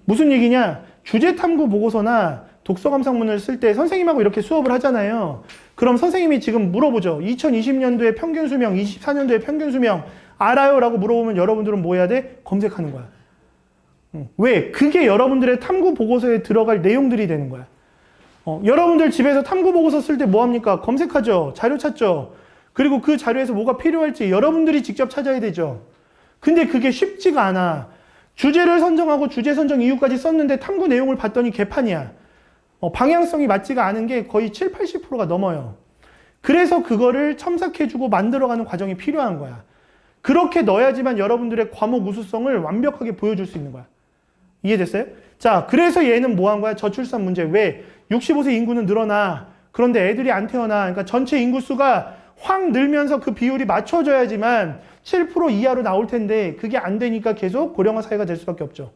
무슨 얘기냐? 주제 탐구 보고서나 독서 감상문을 쓸 때 선생님하고 이렇게 수업을 하잖아요. 그럼 선생님이 지금 물어보죠. 2020년도의 평균 수명, 24년도의 평균 수명 알아요? 라고 물어보면 여러분들은 뭐 해야 돼? 검색하는 거야. 왜? 그게 여러분들의 탐구 보고서에 들어갈 내용들이 되는 거야. 여러분들 집에서 탐구 보고서 쓸 때 뭐 합니까? 검색하죠. 자료 찾죠. 그리고 그 자료에서 뭐가 필요할지 여러분들이 직접 찾아야 되죠. 근데 그게 쉽지가 않아. 주제를 선정하고 주제 선정 이유까지 썼는데 탐구 내용을 봤더니 개판이야. 방향성이 맞지가 않은 게 거의 7, 80%가 넘어요. 그래서 그거를 첨삭해주고 만들어가는 과정이 필요한 거야. 그렇게 넣어야지만 여러분들의 과목 우수성을 완벽하게 보여줄 수 있는 거야. 이해됐어요? 자, 그래서 얘는 뭐 한 거야? 저출산 문제. 왜? 65세 인구는 늘어나. 그런데 애들이 안 태어나. 그러니까 전체 인구수가 확 늘면서 그 비율이 맞춰져야지만 7% 이하로 나올 텐데 그게 안 되니까 계속 고령화 사회가 될 수밖에 없죠.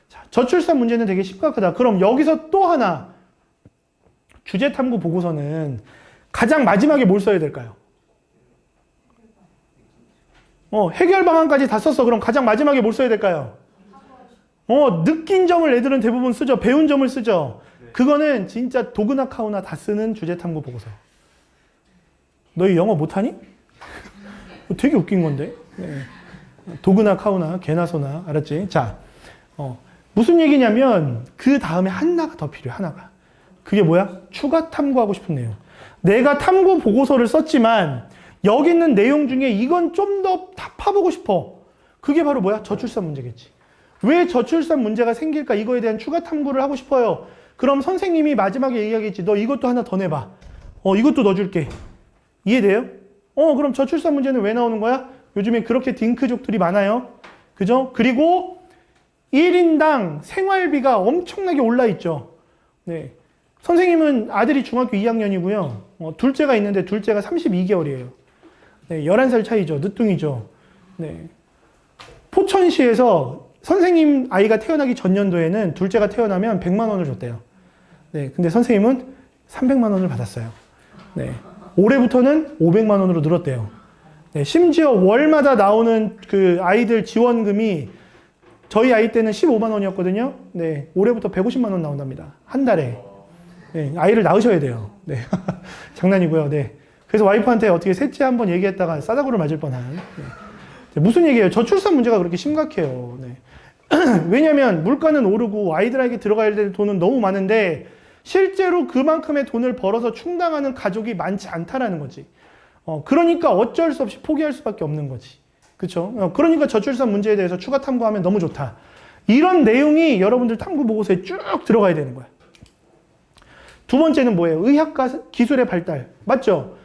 자, 저출산 문제는 되게 심각하다. 그럼 여기서 또 하나. 주제탐구 보고서는 가장 마지막에 뭘 써야 될까요? 해결 방안까지 다 썼어. 그럼 가장 마지막에 뭘 써야 될까요? 느낀 점을 애들은 대부분 쓰죠. 배운 점을 쓰죠. 그거는 진짜 도그나 카우나 다 쓰는 주제탐구 보고서. 너희 영어 못하니? 되게 웃긴 건데. 네. 도그나 카우나 개나 소나. 알았지? 자, 무슨 얘기냐면 그 다음에 하나가 더 필요해. 하나가. 그게 뭐야? 추가 탐구하고 싶은 내용. 내가 탐구 보고서를 썼지만 여기 있는 내용 중에 이건 좀 더 파보고 싶어. 그게 바로 뭐야? 저출산 문제겠지. 왜 저출산 문제가 생길까? 이거에 대한 추가 탐구를 하고 싶어요. 그럼 선생님이 마지막에 얘기하겠지. 너 이것도 하나 더 내봐. 이것도 넣어줄게. 이해돼요? 그럼 저출산 문제는 왜 나오는 거야? 요즘에 그렇게 딩크족들이 많아요. 그죠? 그리고 1인당 생활비가 엄청나게 올라 있죠. 네. 선생님은 아들이 중학교 2학년이고요. 둘째가 있는데 둘째가 32개월이에요. 네, 11살 차이죠. 늦둥이죠. 네. 포천시에서 선생님 아이가 태어나기 전년도에는 둘째가 태어나면 100만 원을 줬대요. 네, 근데 선생님은 300만 원을 받았어요. 네. 올해부터는 500만 원으로 늘었대요. 네, 심지어 월마다 나오는 그 아이들 지원금이 저희 아이 때는 15만 원이었거든요. 네, 올해부터 150만 원 나온답니다. 한 달에. 네, 아이를 낳으셔야 돼요. 네. 장난이고요. 네. 그래서 와이프한테 어떻게 셋째 한번 얘기했다가 싸다구를 맞을 뻔한. 네. 무슨 얘기예요? 저출산 문제가 그렇게 심각해요. 네. 왜냐면 물가는 오르고 아이들에게 들어가야 될 돈은 너무 많은데 실제로 그만큼의 돈을 벌어서 충당하는 가족이 많지 않다라는 거지. 그러니까 어쩔 수 없이 포기할 수밖에 없는 거지. 그렇죠? 그러니까 저출산 문제에 대해서 추가 탐구하면 너무 좋다. 이런 내용이 여러분들 탐구 보고서에 쭉 들어가야 되는 거야. 두 번째는 뭐예요? 의학과 기술의 발달. 맞죠?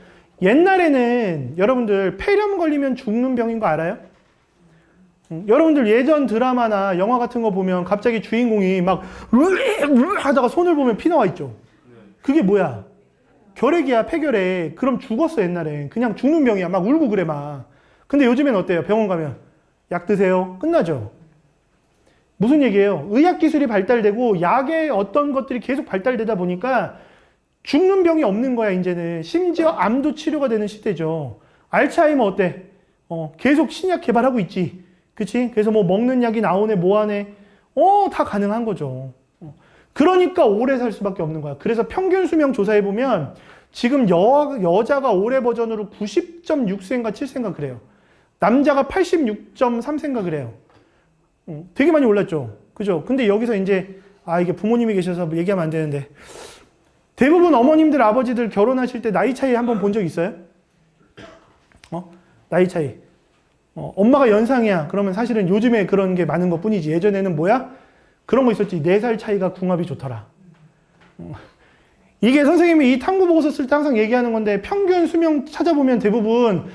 옛날에는 여러분들 폐렴 걸리면 죽는 병인 거 알아요? 여러분들 예전 드라마나 영화 같은 거 보면 갑자기 주인공이 막 하다가 손을 보면 피 나와 있죠. 그게 뭐야? 결핵이야, 폐결핵. 그럼 죽었어, 옛날엔. 그냥 죽는 병이야. 막 울고 그래, 막. 근데 요즘엔 어때요? 병원 가면 약 드세요. 끝나죠? 무슨 얘기예요? 의학기술이 발달되고 약의 어떤 것들이 계속 발달되다 보니까 죽는 병이 없는 거야, 이제는. 심지어 암도 치료가 되는 시대죠. 알츠하이머 어때? 계속 신약 개발하고 있지. 그치? 그래서 뭐 먹는 약이 나오네, 뭐 하네. 다 가능한 거죠. 그러니까 오래 살 수밖에 없는 거야. 그래서 평균 수명 조사해보면 지금 여자가 올해 버전으로 90.6세인가 7세인가 그래요. 남자가 86.3세인가 그래요. 되게 많이 올랐죠. 그죠? 근데 여기서 이제, 이게 부모님이 계셔서 얘기하면 안 되는데. 대부분 어머님들, 아버지들 결혼하실 때 나이 차이 한번 본 적 있어요? 나이 차이. 엄마가 연상이야. 그러면 사실은 요즘에 그런 게 많은 것 뿐이지. 예전에는 뭐야? 그런 거 있었지. 4살 차이가 궁합이 좋더라. 이게 선생님이 이 탐구 보고서 쓸 때 항상 얘기하는 건데 평균 수명 찾아보면 대부분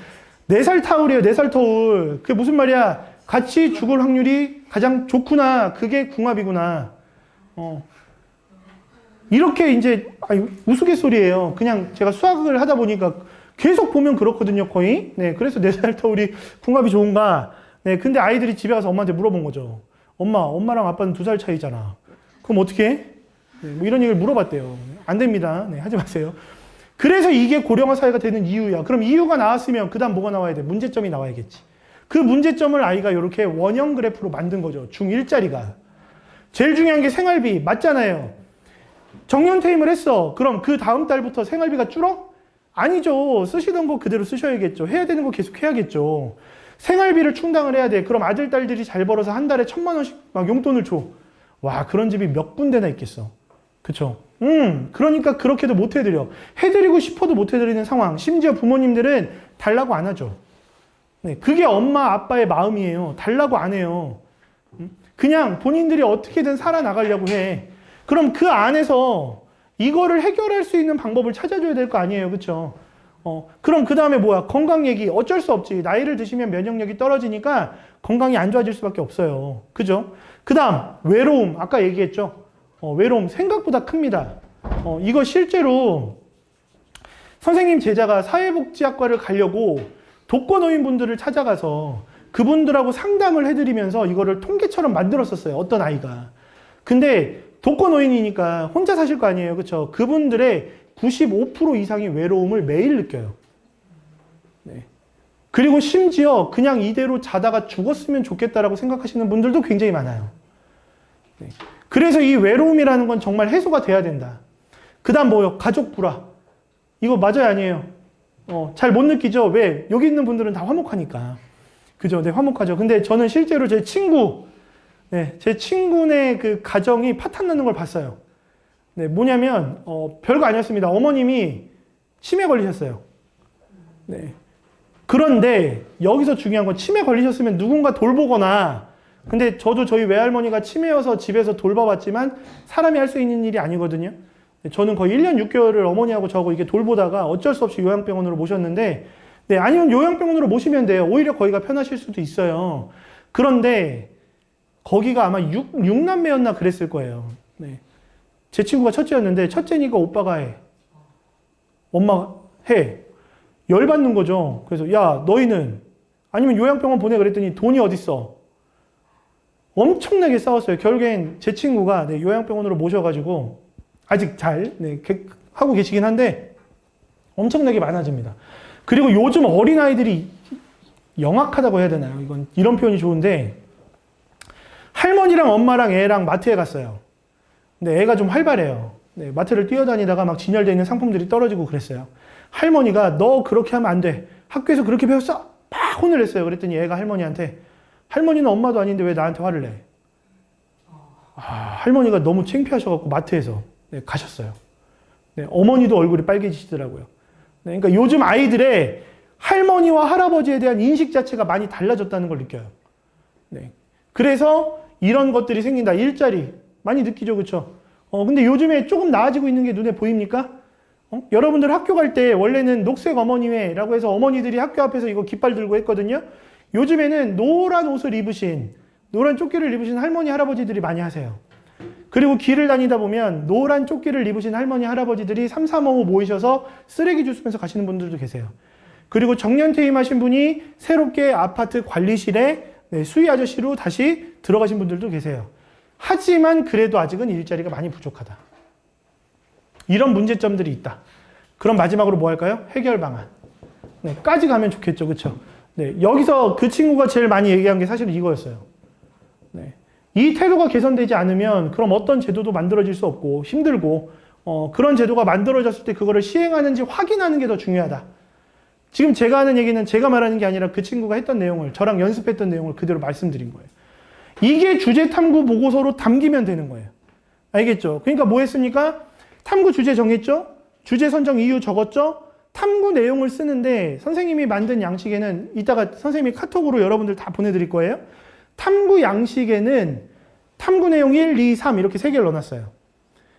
4살 타울이에요. 4살 타울. 그게 무슨 말이야? 같이 죽을 확률이 가장 좋구나. 그게 궁합이구나. 이렇게 이제 우스갯소리예요. 그냥 제가 수학을 하다 보니까 계속 보면 그렇거든요, 거의. 네, 그래서 4살 타울이 궁합이 좋은가. 네, 근데 아이들이 집에 가서 엄마한테 물어본 거죠. 엄마랑 아빠는 2살 차이잖아. 그럼 어떻게 해? 네, 뭐 이런 얘기를 물어봤대요. 안 됩니다. 네, 하지 마세요. 그래서 이게 고령화 사회가 되는 이유야. 그럼 이유가 나왔으면 그 다음 뭐가 나와야 돼? 문제점이 나와야겠지. 그 문제점을 아이가 이렇게 원형 그래프로 만든 거죠. 중1짜리가. 제일 중요한 게 생활비. 맞잖아요. 정년 퇴임을 했어. 그럼 그 다음 달부터 생활비가 줄어? 아니죠. 쓰시던 거 그대로 쓰셔야겠죠. 해야 되는 거 계속 해야겠죠. 생활비를 충당을 해야 돼. 그럼 아들, 딸들이 잘 벌어서 한 달에 1,000만 원씩 막 용돈을 줘. 와, 그런 집이 몇 군데나 있겠어. 그쵸? 그러니까 그렇게도 못 해드려. 해드리고 싶어도 못 해드리는 상황. 심지어 부모님들은 달라고 안 하죠. 네, 그게 엄마, 아빠의 마음이에요. 달라고 안 해요. 그냥 본인들이 어떻게든 살아나가려고 해. 그럼 그 안에서 이거를 해결할 수 있는 방법을 찾아줘야 될 거 아니에요. 그쵸? 그럼 그 다음에 뭐야? 건강 얘기. 어쩔 수 없지. 나이를 드시면 면역력이 떨어지니까 건강이 안 좋아질 수밖에 없어요. 그죠? 그 다음, 외로움. 아까 얘기했죠? 외로움 생각보다 큽니다. 이거 실제로 선생님 제자가 사회복지학과를 가려고 독거노인분들을 찾아가서 그분들하고 상담을 해드리면서 이거를 통계처럼 만들었었어요. 어떤 아이가. 근데 독거노인이니까 혼자 사실 거 아니에요. 그렇죠? 그분들의 95% 이상이 외로움을 매일 느껴요. 네. 그리고 심지어 그냥 이대로 자다가 죽었으면 좋겠다라고 생각하시는 분들도 굉장히 많아요. 네. 그래서 이 외로움이라는 건 정말 해소가 돼야 된다. 그 다음 뭐요? 가족 불화. 이거 맞아요, 아니에요? 잘 못 느끼죠? 왜? 여기 있는 분들은 다 화목하니까. 그죠? 네, 화목하죠. 근데 저는 실제로 제 친구네 그 가정이 파탄 나는 걸 봤어요. 네, 뭐냐면, 별거 아니었습니다. 어머님이 치매 걸리셨어요. 네. 그런데 여기서 중요한 건 치매 걸리셨으면 누군가 돌보거나, 근데 저도 저희 외할머니가 치매여서 집에서 돌봐봤지만 사람이 할 수 있는 일이 아니거든요. 저는 거의 1년 6개월을 어머니하고 저하고 이게 돌보다가 어쩔 수 없이 요양병원으로 모셨는데, 네, 아니면 요양병원으로 모시면 돼요. 오히려 거기가 편하실 수도 있어요. 그런데 거기가 아마 6남매였나 그랬을 거예요. 네. 제 친구가 첫째였는데 첫째니까 오빠가 해. 엄마가 해. 열받는 거죠. 그래서 야 너희는 아니면 요양병원 보내 그랬더니 돈이 어딨어. 엄청나게 싸웠어요. 결국엔 제 친구가 네, 요양병원으로 모셔가지고 아직 잘 네, 하고 계시긴 한데 엄청나게 많아집니다. 그리고 요즘 어린아이들이 영악하다고 해야 되나요? 이런 표현이 좋은데 할머니랑 엄마랑 애랑 마트에 갔어요. 근데 애가 좀 활발해요. 네, 마트를 뛰어다니다가 막 진열되어 있는 상품들이 떨어지고 그랬어요. 할머니가 너 그렇게 하면 안 돼. 학교에서 그렇게 배웠어? 막 혼을 냈어요. 그랬더니 애가 할머니한테 할머니는 엄마도 아닌데 왜 나한테 화를 내? 할머니가 너무 창피하셔갖고 마트에서 네, 가셨어요. 네, 어머니도 얼굴이 빨개지시더라고요. 네, 그러니까 요즘 아이들의 할머니와 할아버지에 대한 인식 자체가 많이 달라졌다는 걸 느껴요. 네, 그래서 이런 것들이 생긴다. 일자리 많이 느끼죠, 그렇죠? 근데 요즘에 조금 나아지고 있는 게 눈에 보입니까? 여러분들 학교 갈 때 원래는 녹색 어머니회라고 해서 어머니들이 학교 앞에서 이거 깃발 들고 했거든요. 요즘에는 노란 옷을 입으신, 노란 조끼를 입으신 할머니, 할아버지들이 많이 하세요. 그리고 길을 다니다 보면 노란 조끼를 입으신 할머니, 할아버지들이 3, 4, 5 모이셔서 쓰레기 주스면서 가시는 분들도 계세요. 그리고 정년 퇴임하신 분이 새롭게 아파트 관리실에 네, 수위 아저씨로 다시 들어가신 분들도 계세요. 하지만 그래도 아직은 일자리가 많이 부족하다. 이런 문제점들이 있다. 그럼 마지막으로 뭐 할까요? 해결 방안. 네, 까지 가면 좋겠죠. 그렇죠? 네, 여기서 그 친구가 제일 많이 얘기한 게 사실 이거였어요. 네, 이 태도가 개선되지 않으면 그럼 어떤 제도도 만들어질 수 없고 힘들고 그런 제도가 만들어졌을 때 그거를 시행하는지 확인하는 게 더 중요하다. 지금 제가 하는 얘기는 제가 말하는 게 아니라 그 친구가 했던 내용을 저랑 연습했던 내용을 그대로 말씀드린 거예요. 이게 주제 탐구 보고서로 담기면 되는 거예요. 알겠죠? 그러니까 뭐 했습니까? 탐구 주제 정했죠? 주제 선정 이유 적었죠? 탐구 내용을 쓰는데 선생님이 만든 양식에는 이따가 선생님이 카톡으로 여러분들 다 보내드릴 거예요. 탐구 양식에는 탐구 내용 1, 2, 3 이렇게 3개를 넣어놨어요.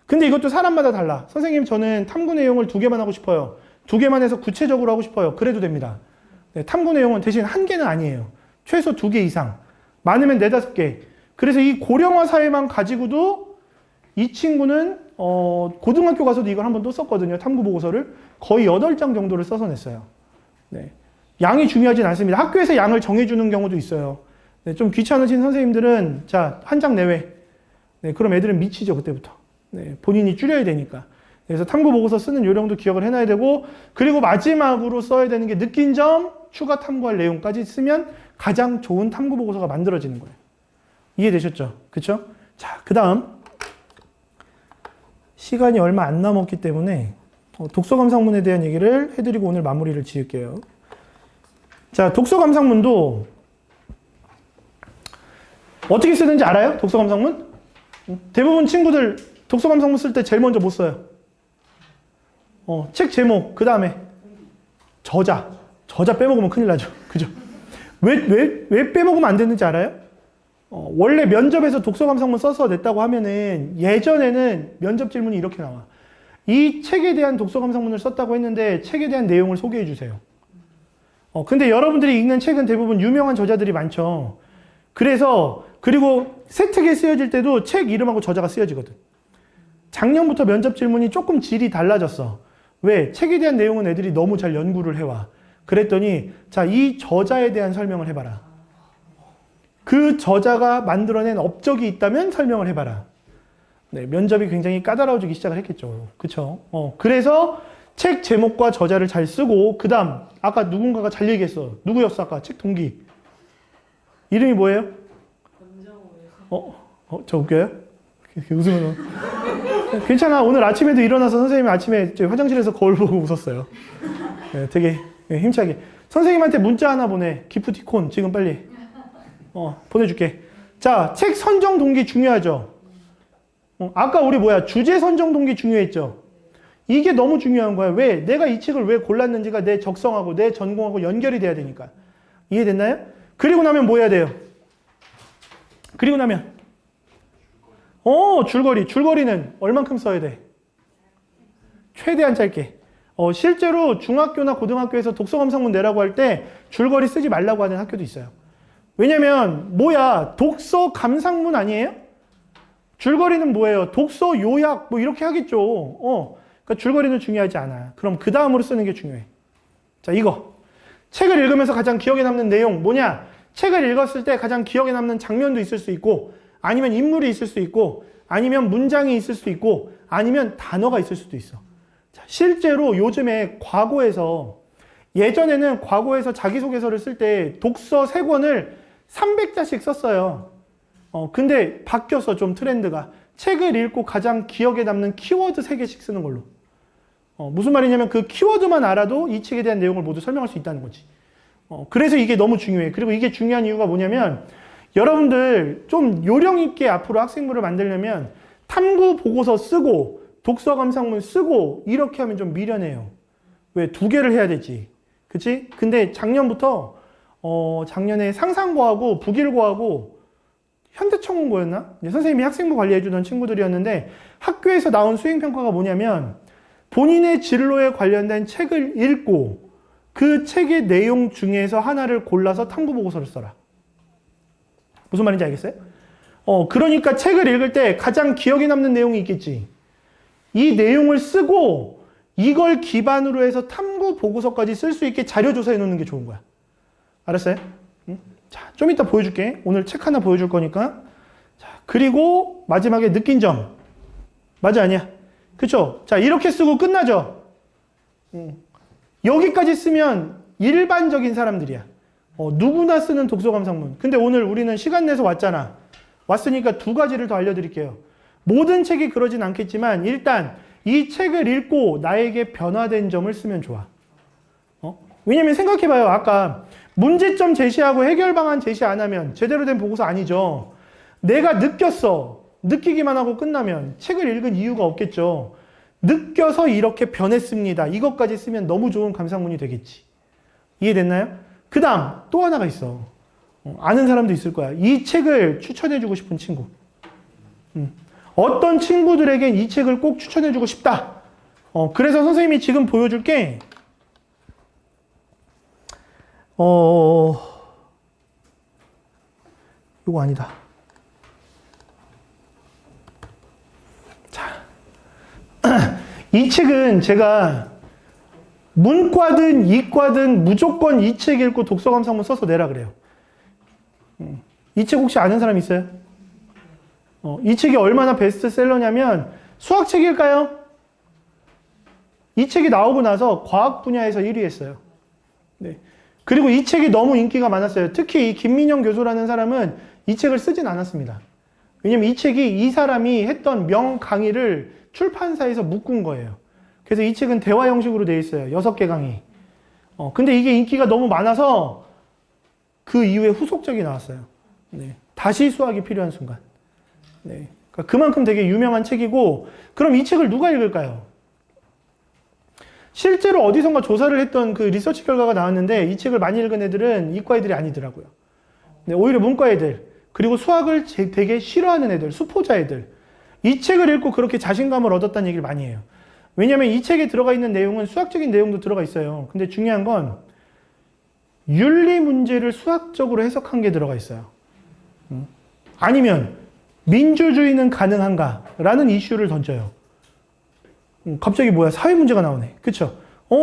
근데 이것도 사람마다 달라. 선생님 저는 탐구 내용을 2개만 하고 싶어요. 2개만 해서 구체적으로 하고 싶어요. 그래도 됩니다. 네, 탐구 내용은 대신 1개는 아니에요. 최소 2개 이상. 많으면 4, 5개. 그래서 이 고령화 사회만 가지고도 이 친구는 고등학교 가서도 이걸 한번 또 썼거든요. 탐구 보고서를. 거의 8장 정도를 써서 냈어요. 네. 양이 중요하진 않습니다. 학교에서 양을 정해주는 경우도 있어요. 네, 좀 귀찮으신 선생님들은 자, 1장 내외. 네, 그럼 애들은 미치죠, 그때부터. 네, 본인이 줄여야 되니까. 그래서 탐구 보고서 쓰는 요령도 기억을 해놔야 되고, 그리고 마지막으로 써야 되는 게 느낀 점, 추가 탐구할 내용까지 쓰면 가장 좋은 탐구 보고서가 만들어지는 거예요. 이해되셨죠? 그쵸? 자, 그 다음. 시간이 얼마 안 남았기 때문에 독서감상문에 대한 얘기를 해드리고 오늘 마무리를 지을게요. 자, 독서감상문도 어떻게 쓰는지 알아요? 독서감상문? 대부분 친구들 독서감상문 쓸 때 제일 먼저 못 써요. 책 제목, 그 다음에 저자 빼먹으면 큰일 나죠. 그죠? 왜 빼먹으면 안 됐는지 알아요? 원래 면접에서 독서감상문 써서 냈다고 하면은 예전에는 면접 질문이 이렇게 나와. 이 책에 대한 독서 감상문을 썼다고 했는데 책에 대한 내용을 소개해 주세요. 근데 여러분들이 읽는 책은 대부분 유명한 저자들이 많죠. 그래서 그리고 새 책에 쓰여질 때도 책 이름하고 저자가 쓰여지거든. 작년부터 면접 질문이 조금 질이 달라졌어. 왜? 책에 대한 내용은 애들이 너무 잘 연구를 해와. 그랬더니 자, 이 저자에 대한 설명을 해봐라. 그 저자가 만들어낸 업적이 있다면 설명을 해봐라. 네, 면접이 굉장히 까다로워지기 시작을 했겠죠. 그쵸? 그래서 책 제목과 저자를 잘 쓰고, 그 다음, 아까 누군가가 잘 얘기했어. 누구였어, 아까? 책 동기. 이름이 뭐예요? 저 웃겨요? 이렇게 웃으면. 괜찮아. 오늘 아침에도 일어나서 선생님이 아침에 화장실에서 거울 보고 웃었어요. 네, 되게 힘차게. 선생님한테 문자 하나 보내. 기프티콘, 지금 빨리. 보내줄게. 자, 책 선정 동기 중요하죠? 아까 우리 주제 선정 동기 중요했죠? 이게 너무 중요한 거야. 왜? 내가 이 책을 왜 골랐는지가 내 적성하고 내 전공하고 연결이 돼야 되니까. 이해됐나요? 그리고 나면 뭐 해야 돼요? 그리고 나면 줄거리. 줄거리는 얼만큼 써야 돼? 최대한 짧게. 실제로 중학교나 고등학교에서 독서 감상문 내라고 할 때 줄거리 쓰지 말라고 하는 학교도 있어요. 왜냐면 독서 감상문 아니에요? 줄거리는 뭐예요? 독서 요약 뭐 이렇게 하겠죠. 그러니까 줄거리는 중요하지 않아. 그럼 그 다음으로 쓰는 게 중요해. 자, 이거. 책을 읽으면서 가장 기억에 남는 내용 뭐냐? 책을 읽었을 때 가장 기억에 남는 장면도 있을 수 있고, 아니면 인물이 있을 수 있고, 아니면 문장이 있을 수 있고, 아니면 단어가 있을 수도 있어. 자, 실제로 요즘에 예전에는 과거에서 자기소개서를 쓸 때 독서 3권을 300자씩 썼어요. 근데 바뀌었어, 좀 트렌드가. 책을 읽고 가장 기억에 남는 키워드 3개씩 쓰는 걸로. 무슨 말이냐면 그 키워드만 알아도 이 책에 대한 내용을 모두 설명할 수 있다는 거지. 그래서 이게 너무 중요해. 그리고 이게 중요한 이유가 뭐냐면 여러분들 좀 요령 있게 앞으로 학생부를 만들려면 탐구 보고서 쓰고 독서 감상문 쓰고 이렇게 하면 좀 미련해요. 왜? 2개를 해야 되지. 그치? 근데 작년부터 작년에 상상고하고 북일고하고 현대청원고였나? 선생님이 학생부 관리해주던 친구들이었는데 학교에서 나온 수행평가가 뭐냐면 본인의 진로에 관련된 책을 읽고 그 책의 내용 중에서 하나를 골라서 탐구보고서를 써라. 무슨 말인지 알겠어요? 그러니까 책을 읽을 때 가장 기억에 남는 내용이 있겠지. 이 내용을 쓰고 이걸 기반으로 해서 탐구보고서까지 쓸 수 있게 자료 조사해 놓는 게 좋은 거야. 알았어요? 응? 자, 좀 이따 보여줄게. 오늘 책 하나 보여줄 거니까. 자, 그리고 마지막에 느낀 점. 맞아, 아니야? 그쵸? 자, 이렇게 쓰고 끝나죠? 여기까지 쓰면 일반적인 사람들이야. 누구나 쓰는 독서 감상문. 근데 오늘 우리는 시간 내서 왔잖아. 왔으니까 2가지를 더 알려드릴게요. 모든 책이 그러진 않겠지만 일단 이 책을 읽고 나에게 변화된 점을 쓰면 좋아. 왜냐면 생각해봐요. 아까 문제점 제시하고 해결 방안 제시 안 하면 제대로 된 보고서 아니죠. 내가 느꼈어. 느끼기만 하고 끝나면 책을 읽은 이유가 없겠죠. 느껴서 이렇게 변했습니다. 이것까지 쓰면 너무 좋은 감상문이 되겠지. 이해됐나요? 그 다음 또 하나가 있어. 아는 사람도 있을 거야. 이 책을 추천해주고 싶은 친구. 어떤 친구들에겐 이 책을 꼭 추천해주고 싶다. 그래서 선생님이 지금 보여줄게. 이거 아니다. 자, 이 책은 제가 문과든 이과든 무조건 이 책 읽고 독서 감상문 써서 내라 그래요. 이 책 혹시 아는 사람 있어요? 이 책이 얼마나 베스트셀러냐면 수학책일까요? 이 책이 나오고 나서 과학 분야에서 1위 했어요. 네. 그리고 이 책이 너무 인기가 많았어요. 특히 이 김민영 교수라는 사람은 이 책을 쓰진 않았습니다. 왜냐면 이 책이 이 사람이 했던 명 강의를 출판사에서 묶은 거예요. 그래서 이 책은 대화 형식으로 되어 있어요. 6개 강의. 근데 이게 인기가 너무 많아서 그 이후에 후속작이 나왔어요. 네. 다시 수학이 필요한 순간. 네. 그러니까 그만큼 되게 유명한 책이고, 그럼 이 책을 누가 읽을까요? 실제로 어디선가 조사를 했던 그 리서치 결과가 나왔는데 이 책을 많이 읽은 애들은 이과 애들이 아니더라고요. 네, 오히려 문과 애들, 그리고 수학을 되게 싫어하는 애들, 수포자 애들. 이 책을 읽고 그렇게 자신감을 얻었다는 얘기를 많이 해요. 왜냐하면 이 책에 들어가 있는 내용은 수학적인 내용도 들어가 있어요. 근데 중요한 건 윤리 문제를 수학적으로 해석한 게 들어가 있어요. 아니면 민주주의는 가능한가라는 이슈를 던져요. 갑자기 뭐야? 사회 문제가 나오네. 그쵸?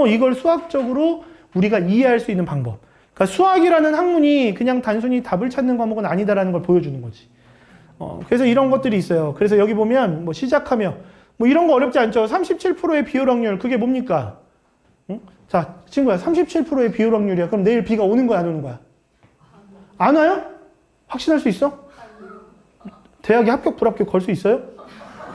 이걸 수학적으로 우리가 이해할 수 있는 방법. 그러니까 수학이라는 학문이 그냥 단순히 답을 찾는 과목은 아니다라는 걸 보여주는 거지. 그래서 이런 것들이 있어요. 그래서 여기 보면 뭐 시작하며 뭐 이런 거 어렵지 않죠? 37%의 비율 확률, 그게 뭡니까? 응? 자, 친구야, 37%의 비율 확률이야. 그럼 내일 비가 오는 거야, 안 오는 거야? 안 와요? 확신할 수 있어? 대학에 합격, 불합격 걸 수 있어요?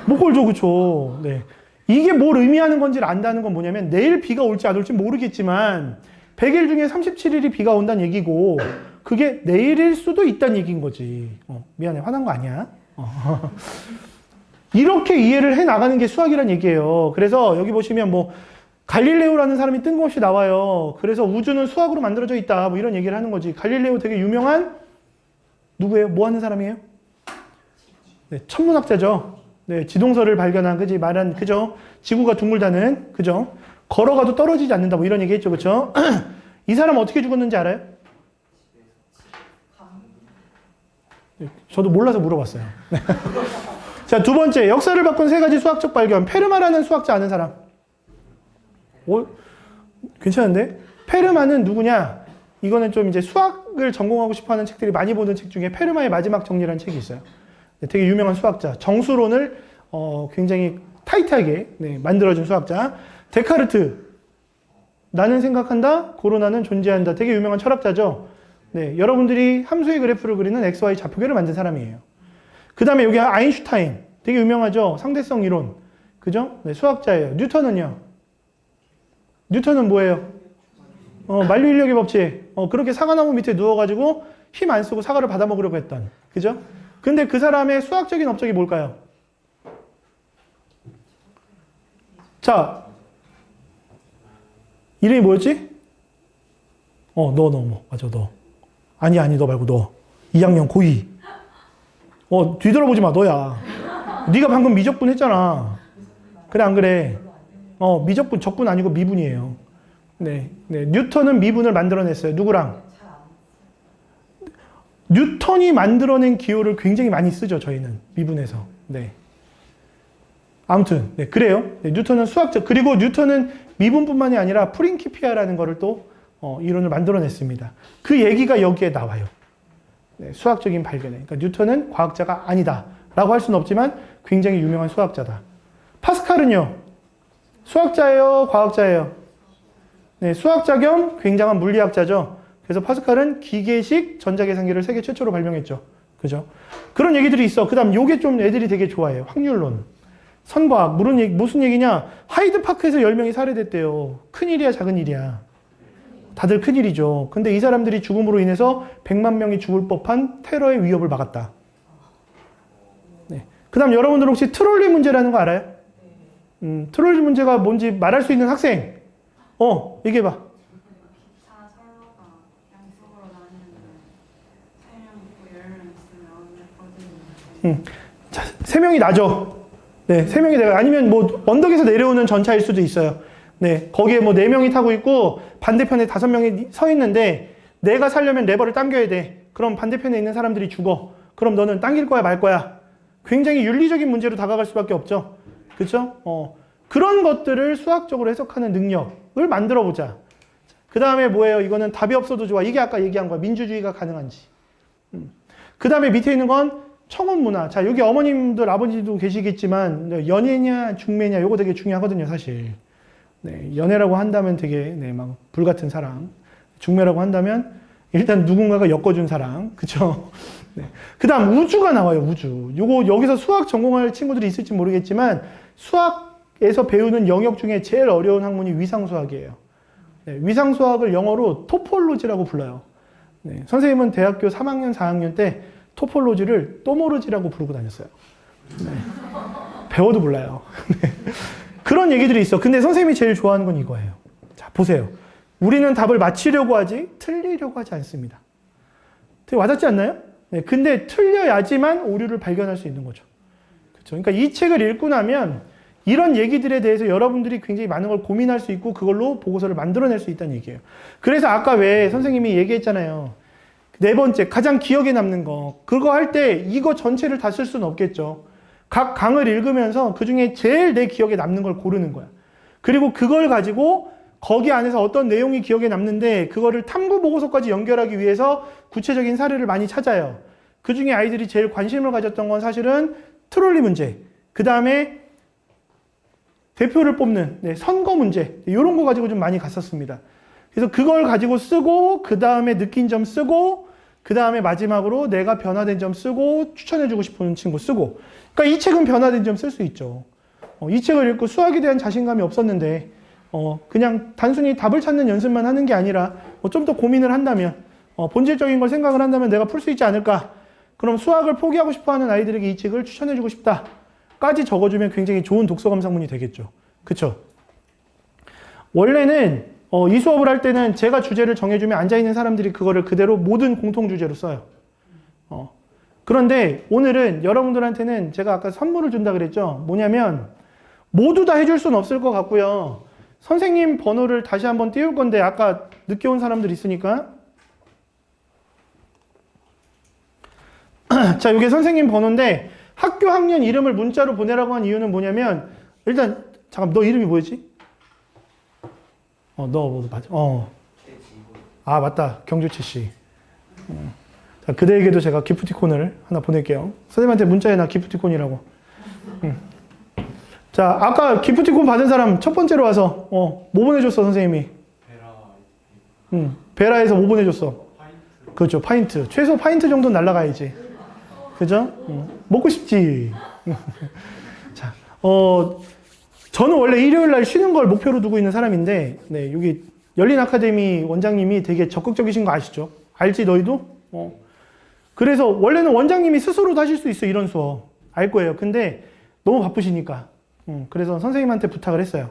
못 걸죠, 그쵸? 네. 이게 뭘 의미하는 건지를 안다는 건 뭐냐면 내일 비가 올지 안 올지 모르겠지만 100일 중에 37일이 비가 온다는 얘기고 그게 내일일 수도 있다는 얘기인 거지. 미안해, 화난 거 아니야? 이렇게 이해를 해 나가는 게 수학이란 얘기예요. 그래서 여기 보시면 뭐 갈릴레오라는 사람이 뜬금없이 나와요. 그래서 우주는 수학으로 만들어져 있다. 뭐 이런 얘기를 하는 거지. 갈릴레오 되게 유명한 누구예요? 뭐 하는 사람이에요? 네, 천문학자죠. 네, 지동설을 발견한 그지 말한 그죠? 지구가 둥글다는 그죠? 걸어가도 떨어지지 않는다. 뭐 이런 얘기 했죠. 그렇죠? 이 사람 어떻게 죽었는지 알아요? 네, 저도 몰라서 물어봤어요. 자, 두 번째, 역사를 바꾼 세 가지 수학적 발견. 페르마라는 수학자 아는 사람? 괜찮은데? 페르마는 누구냐? 이거는 좀 이제 수학을 전공하고 싶어 하는 책들이 많이 보는 책 중에 페르마의 마지막 정리라는 책이 있어요. 네, 되게 유명한 수학자. 정수론을 굉장히 타이트하게 만들어준 수학자. 데카르트. 나는 생각한다, 고로나는 존재한다. 되게 유명한 철학자죠. 네, 여러분들이 함수의 그래프를 그리는 XY 좌표계를 만든 사람이에요. 그 다음에 여기 아인슈타인. 되게 유명하죠. 상대성 이론. 그죠? 네, 수학자예요. 뉴턴은요? 뉴턴은 뭐예요? 만류 인력의 법칙. 그렇게 사과나무 밑에 누워가지고 힘 안 쓰고 사과를 받아 먹으려고 했던. 그죠? 근데 그 사람의 수학적인 업적이 뭘까요? 자, 이름이 뭐였지? 너. 맞아, 너. 아니, 너 말고 너. 2학년 고2. 뒤돌아보지 마, 너야. 네가 방금 미적분 했잖아. 그래, 안 그래? 미적분, 적분 아니고 미분이에요. 네. 뉴턴은 미분을 만들어냈어요. 누구랑? 뉴턴이 만들어낸 기호를 굉장히 많이 쓰죠, 저희는. 미분에서. 네. 아무튼, 네, 그래요. 네, 뉴턴은 수학자. 그리고 뉴턴은 미분뿐만이 아니라 프린키피아라는 거를 또, 이론을 만들어냈습니다. 그 얘기가 여기에 나와요. 네, 수학적인 발견에. 그러니까 뉴턴은 과학자가 아니다. 라고 할 수는 없지만 굉장히 유명한 수학자다. 파스칼은요? 수학자예요? 과학자예요? 네, 수학자 겸 굉장한 물리학자죠. 그래서 파스칼은 기계식 전자계산기를 세계 최초로 발명했죠. 그죠? 그런 얘기들이 있어. 그 다음 요게 좀 애들이 되게 좋아해요. 확률론. 선과학. 무슨 얘기냐? 하이드파크에서 10명이 살해됐대요. 큰일이야, 작은 일이야? 다들 큰일이죠. 근데 이 사람들이 죽음으로 인해서 100만 명이 죽을 법한 테러의 위협을 막았다. 네. 그 다음 여러분들 혹시 트롤리 문제라는 거 알아요? 트롤리 문제가 뭔지 말할 수 있는 학생. 얘기해봐. 기차 선로가 양쪽으로 나뉘는데 3명 있고 10명 있으면 몇 번이 자, 3명이 나죠. 네, 3명이 내가 아니면 뭐 언덕에서 내려오는 전차일 수도 있어요. 네, 거기에 뭐 4명이 타고 있고 반대편에 5명이 서 있는데 내가 살려면 레버를 당겨야 돼. 그럼 반대편에 있는 사람들이 죽어. 그럼 너는 당길 거야 말 거야. 굉장히 윤리적인 문제로 다가갈 수밖에 없죠. 그렇죠? 그런 것들을 수학적으로 해석하는 능력을 만들어 보자. 그 다음에 뭐예요? 이거는 답이 없어도 좋아. 이게 아까 얘기한 거야. 민주주의가 가능한지. 그 다음에 밑에 있는 건 청혼 문화. 자, 여기 어머님들, 아버지도 계시겠지만 연애냐, 중매냐, 요거 되게 중요하거든요, 사실. 네, 연애라고 한다면 되게 막 불같은 사랑. 중매라고 한다면 일단 누군가가 엮어준 사랑. 그쵸? 네. 그 다음 우주가 나와요, 우주. 요거 여기서 수학 전공할 친구들이 있을지 모르겠지만 수학에서 배우는 영역 중에 제일 어려운 학문이 위상수학이에요. 네, 위상수학을 영어로 토폴로지라고 불러요. 네, 선생님은 대학교 3학년, 4학년 때 토폴로지를 또모르지라고 부르고 다녔어요. 네. 배워도 몰라요. 네. 그런 얘기들이 있어. 근데 선생님이 제일 좋아하는 건 이거예요. 자, 보세요. 우리는 답을 맞히려고 하지 틀리려고 하지 않습니다. 되게 와닿지 않나요? 네, 근데 틀려야지만 오류를 발견할 수 있는 거죠. 그렇죠? 그러니까 이 책을 읽고 나면 이런 얘기들에 대해서 여러분들이 굉장히 많은 걸 고민할 수 있고 그걸로 보고서를 만들어낼 수 있다는 얘기예요. 그래서 아까 왜 선생님이 얘기했잖아요. 네 번째, 가장 기억에 남는 거. 그거 할 때 이거 전체를 다 쓸 수는 없겠죠. 각 강을 읽으면서 그 중에 제일 내 기억에 남는 걸 고르는 거야. 그리고 그걸 가지고 거기 안에서 어떤 내용이 기억에 남는데 그거를 탐구 보고서까지 연결하기 위해서 구체적인 사례를 많이 찾아요. 그 중에 아이들이 제일 관심을 가졌던 건 사실은 트롤리 문제. 그 다음에 대표를 뽑는 선거 문제. 이런 거 가지고 좀 많이 갔었습니다. 그래서 그걸 가지고 쓰고 그 다음에 느낀 점 쓰고 그 다음에 마지막으로 내가 변화된 점 쓰고 추천해주고 싶은 친구 쓰고. 그러니까 이 책은 변화된 점 쓸 수 있죠. 이 책을 읽고 수학에 대한 자신감이 없었는데 그냥 단순히 답을 찾는 연습만 하는 게 아니라 좀 더 고민을 한다면 본질적인 걸 생각을 한다면 내가 풀 수 있지 않을까. 그럼 수학을 포기하고 싶어하는 아이들에게 이 책을 추천해주고 싶다 까지 적어주면 굉장히 좋은 독서 감상문이 되겠죠. 그쵸? 원래는 이 수업을 할 때는 제가 주제를 정해주면 앉아있는 사람들이 그거를 그대로 모든 공통 주제로 써요. 그런데 오늘은 여러분들한테는 제가 아까 선물을 준다 그랬죠. 뭐냐면 모두 다 해줄 수는 없을 것 같고요. 선생님 번호를 다시 한번 띄울 건데 아까 늦게 온 사람들 있으니까 자, 이게 선생님 번호인데 학교 학년 이름을 문자로 보내라고 한 이유는 뭐냐면 일단 잠깐 너 이름이 뭐였지? 너 뭐 맞아? 아 맞다 경주채 씨. 자, 그대에게도 제가 기프티콘을 하나 보낼게요. 선생님한테 문자에 나 기프티콘이라고. 자, 아까 기프티콘 받은 사람 첫 번째로 와서 뭐 보내줬어 선생님이? 베라에서 뭐 보내줬어? 파인트. 그렇죠, 파인트. 최소 파인트 정도는 날라가야지. 그죠? 먹고 싶지. 자, 저는 원래 일요일 날 쉬는 걸 목표로 두고 있는 사람인데, 네, 여기 열린 아카데미 원장님이 되게 적극적이신 거 아시죠? 알지 너희도? 그래서 원래는 원장님이 스스로도 하실 수 있어 이런 수업 알 거예요. 근데 너무 바쁘시니까 그래서 선생님한테 부탁을 했어요.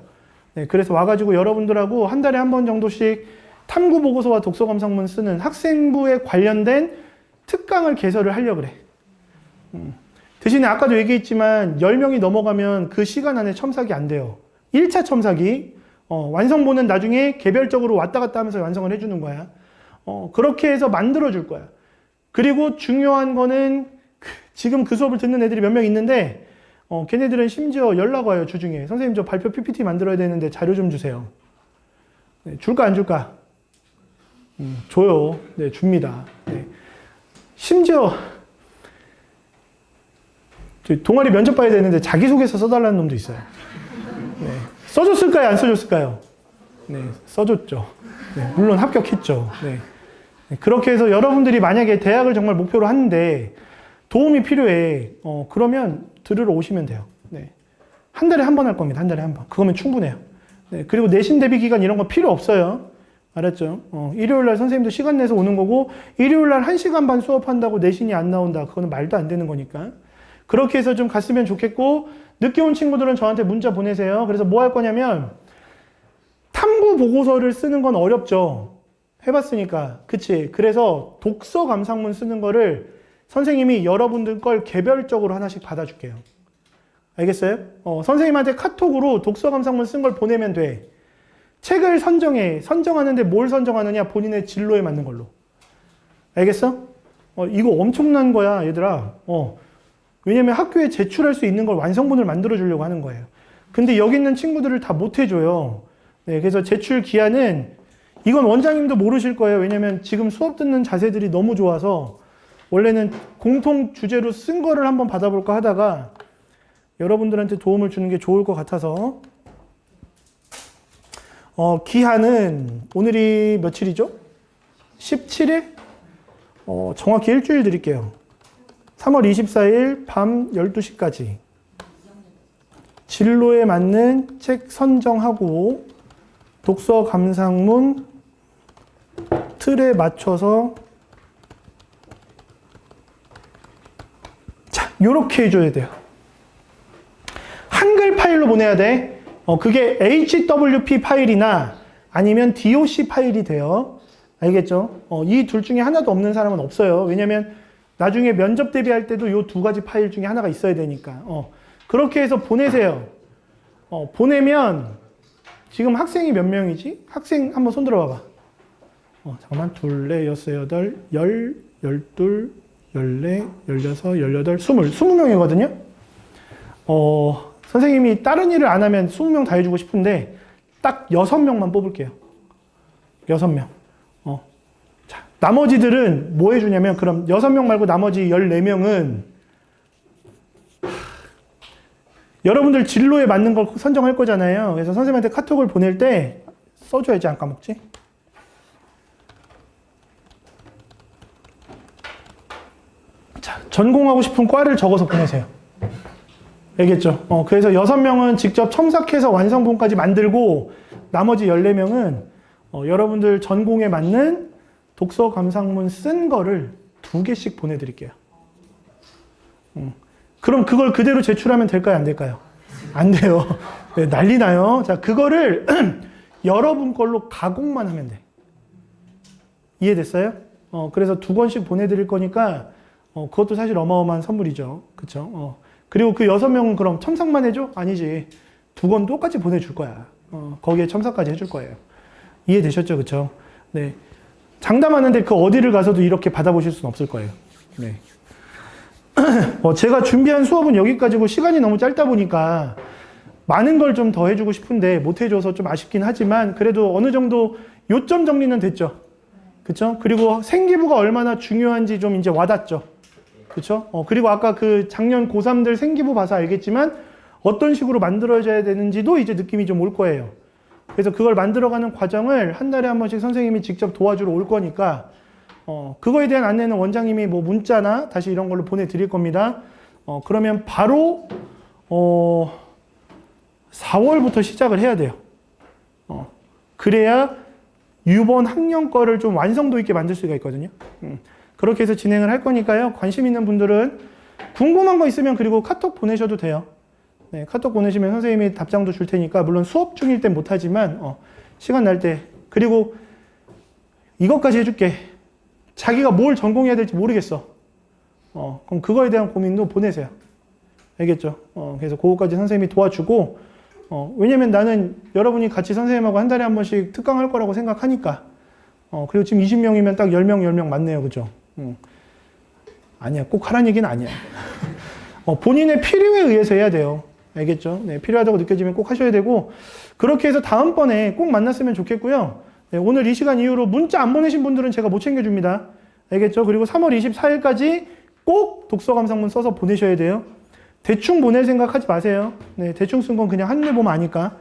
네, 그래서 와가지고 여러분들하고 한 달에 한 번 정도씩 탐구 보고서와 독서 감상문 쓰는 학생부에 관련된 특강을 개설을 하려고 그래. 대신에 아까도 얘기했지만 10명이 넘어가면 그 시간 안에 첨삭이 안 돼요. 1차 첨삭이 완성본은 나중에 개별적으로 왔다 갔다 하면서 완성을 해주는 거야. 그렇게 해서 만들어줄 거야. 그리고 중요한 거는 지금 그 수업을 듣는 애들이 몇 명 있는데 걔네들은 심지어 연락 와요. 주중에. 선생님 저 발표 PPT 만들어야 되는데 자료 좀 주세요. 네, 줄까 안 줄까? 줘요. 네, 줍니다. 네. 심지어 동아리 면접 봐야 되는데 자기소개서 써달라는 놈도 있어요. 네. 써줬을까요? 안 써줬을까요? 네, 써줬죠. 네, 물론 합격했죠. 네. 그렇게 해서 여러분들이 만약에 대학을 정말 목표로 하는데 도움이 필요해. 그러면 들으러 오시면 돼요. 네. 한 달에 한 번 할 겁니다. 한 달에 한 번. 그거면 충분해요. 네. 그리고 내신 대비 기간 이런 거 필요 없어요. 알았죠? 일요일 날 선생님도 시간 내서 오는 거고 일요일 날 1시간 반 수업한다고 내신이 안 나온다. 그거는 말도 안 되는 거니까. 그렇게 해서 좀 갔으면 좋겠고 늦게 온 친구들은 저한테 문자 보내세요. 그래서 뭐 할 거냐면 탐구 보고서를 쓰는 건 어렵죠. 해봤으니까. 그치? 그래서 독서 감상문 쓰는 거를 선생님이 여러분들 걸 개별적으로 하나씩 받아줄게요. 알겠어요? 선생님한테 카톡으로 독서 감상문 쓴 걸 보내면 돼. 책을 선정해. 선정하는데 뭘 선정하느냐? 본인의 진로에 맞는 걸로. 알겠어? 이거 엄청난 거야, 얘들아. 왜냐면 학교에 제출할 수 있는 걸 완성본을 만들어 주려고 하는 거예요. 근데 여기 있는 친구들을 다 못 해줘요. 네, 그래서 제출 기한은 이건 원장님도 모르실 거예요. 왜냐면 지금 수업 듣는 자세들이 너무 좋아서 원래는 공통 주제로 쓴 거를 한번 받아볼까 하다가 여러분들한테 도움을 주는 게 좋을 것 같아서 기한은 오늘이 며칠이죠? 17일? 정확히 일주일 드릴게요. 3월 24일 밤 12시까지 진로에 맞는 책 선정하고 독서 감상문 틀에 맞춰서 자, 요렇게 해줘야 돼요. 한글 파일로 보내야 돼. 그게 HWP 파일이나 아니면 DOC 파일이 돼요. 알겠죠? 이 둘 중에 하나도 없는 사람은 없어요. 왜냐면 나중에 면접 대비할 때도 이 두 가지 파일 중에 하나가 있어야 되니까. 그렇게 해서 보내세요. 보내면 지금 학생이 몇 명이지? 학생 한번 손 들어봐봐. 잠깐만. 2, 4, 6, 8, 10, 12, 14, 16, 18, 20. 20명이거든요? 선생님이 다른 일을 안 하면 20명 다 해주고 싶은데 딱 6명만 뽑을게요. 6명. 자, 나머지들은 뭐 해주냐면 그럼 6명 말고 나머지 14명은 여러분들 진로에 맞는 걸 선정할 거잖아요. 그래서 선생님한테 카톡을 보낼 때 써줘야지 안 까먹지? 자, 전공하고 싶은 과를 적어서 보내세요. 알겠죠? 그래서 6명은 직접 첨삭해서 완성본까지 만들고 나머지 14명은 여러분들 전공에 맞는 독서 감상문 쓴 거를 2개씩 보내드릴게요. 그럼 그걸 그대로 제출하면 될까요? 안 될까요? 안 돼요. 네, 난리 나요. 자, 그거를 여러분 걸로 가공만 하면 돼. 이해됐어요? 그래서 2권씩 보내드릴 거니까 그것도 사실 어마어마한 선물이죠. 그쵸? 그리고 그 6명은 그럼 첨삭만 해줘? 아니지. 2권 똑같이 보내줄 거야. 거기에 첨삭까지 해줄 거예요. 이해되셨죠? 그쵸? 네. 장담하는데 그 어디를 가서도 이렇게 받아보실 수는 없을 거예요. 네. 제가 준비한 수업은 여기까지고 시간이 너무 짧다 보니까 많은 걸 좀 더 해주고 싶은데 못 해줘서 좀 아쉽긴 하지만 그래도 어느 정도 요점 정리는 됐죠. 그쵸? 그리고 생기부가 얼마나 중요한지 좀 이제 와닿죠. 그쵸? 그리고 아까 그 작년 고3들 생기부 봐서 알겠지만 어떤 식으로 만들어져야 되는지도 이제 느낌이 좀 올 거예요. 그래서 그걸 만들어가는 과정을 한 달에 한 번씩 선생님이 직접 도와주러 올 거니까 그거에 대한 안내는 원장님이 뭐 문자나 다시 이런 걸로 보내드릴 겁니다. 그러면 바로 4월부터 시작을 해야 돼요. 그래야 이번 학년 거를 좀 완성도 있게 만들 수가 있거든요. 그렇게 해서 진행을 할 거니까요. 관심 있는 분들은 궁금한 거 있으면 그리고 카톡 보내셔도 돼요. 네, 카톡 보내시면 선생님이 답장도 줄 테니까 물론 수업 중일 땐 못하지만 시간 날 때 그리고 이것까지 해줄게. 자기가 뭘 전공해야 될지 모르겠어. 그럼 그거에 대한 고민도 보내세요. 알겠죠? 그래서 그거까지 선생님이 도와주고 왜냐면 나는 여러분이 같이 선생님하고 한 달에 한 번씩 특강할 거라고 생각하니까 그리고 지금 20명이면 딱 10명 맞네요. 그죠? 아니야. 꼭 하라는 얘기는 아니야. 본인의 필요에 의해서 해야 돼요. 알겠죠? 네, 필요하다고 느껴지면 꼭 하셔야 되고 그렇게 해서 다음번에 꼭 만났으면 좋겠고요. 네, 오늘 이 시간 이후로 문자 안 보내신 분들은 제가 못 챙겨줍니다. 알겠죠? 그리고 3월 24일까지 꼭 독서 감상문 써서 보내셔야 돼요. 대충 보낼 생각 하지 마세요. 네, 대충 쓴 건 그냥 한눈에 보면 아니까.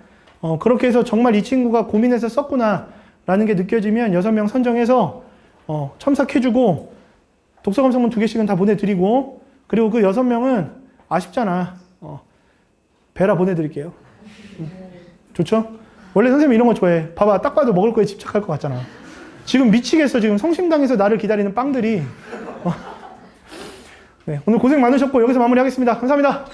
그렇게 해서 정말 이 친구가 고민해서 썼구나 라는 게 느껴지면 6명 선정해서 첨삭해주고 독서 감상문 2개씩은 다 보내드리고 그리고 그 6명은 아쉽잖아. 베라 보내드릴게요. 좋죠? 원래 선생님 이런 거 좋아해. 봐봐, 딱 봐도 먹을 거에 집착할 것 같잖아. 지금 미치겠어. 지금 성심당에서 나를 기다리는 빵들이. 네, 오늘 고생 많으셨고 여기서 마무리하겠습니다. 감사합니다.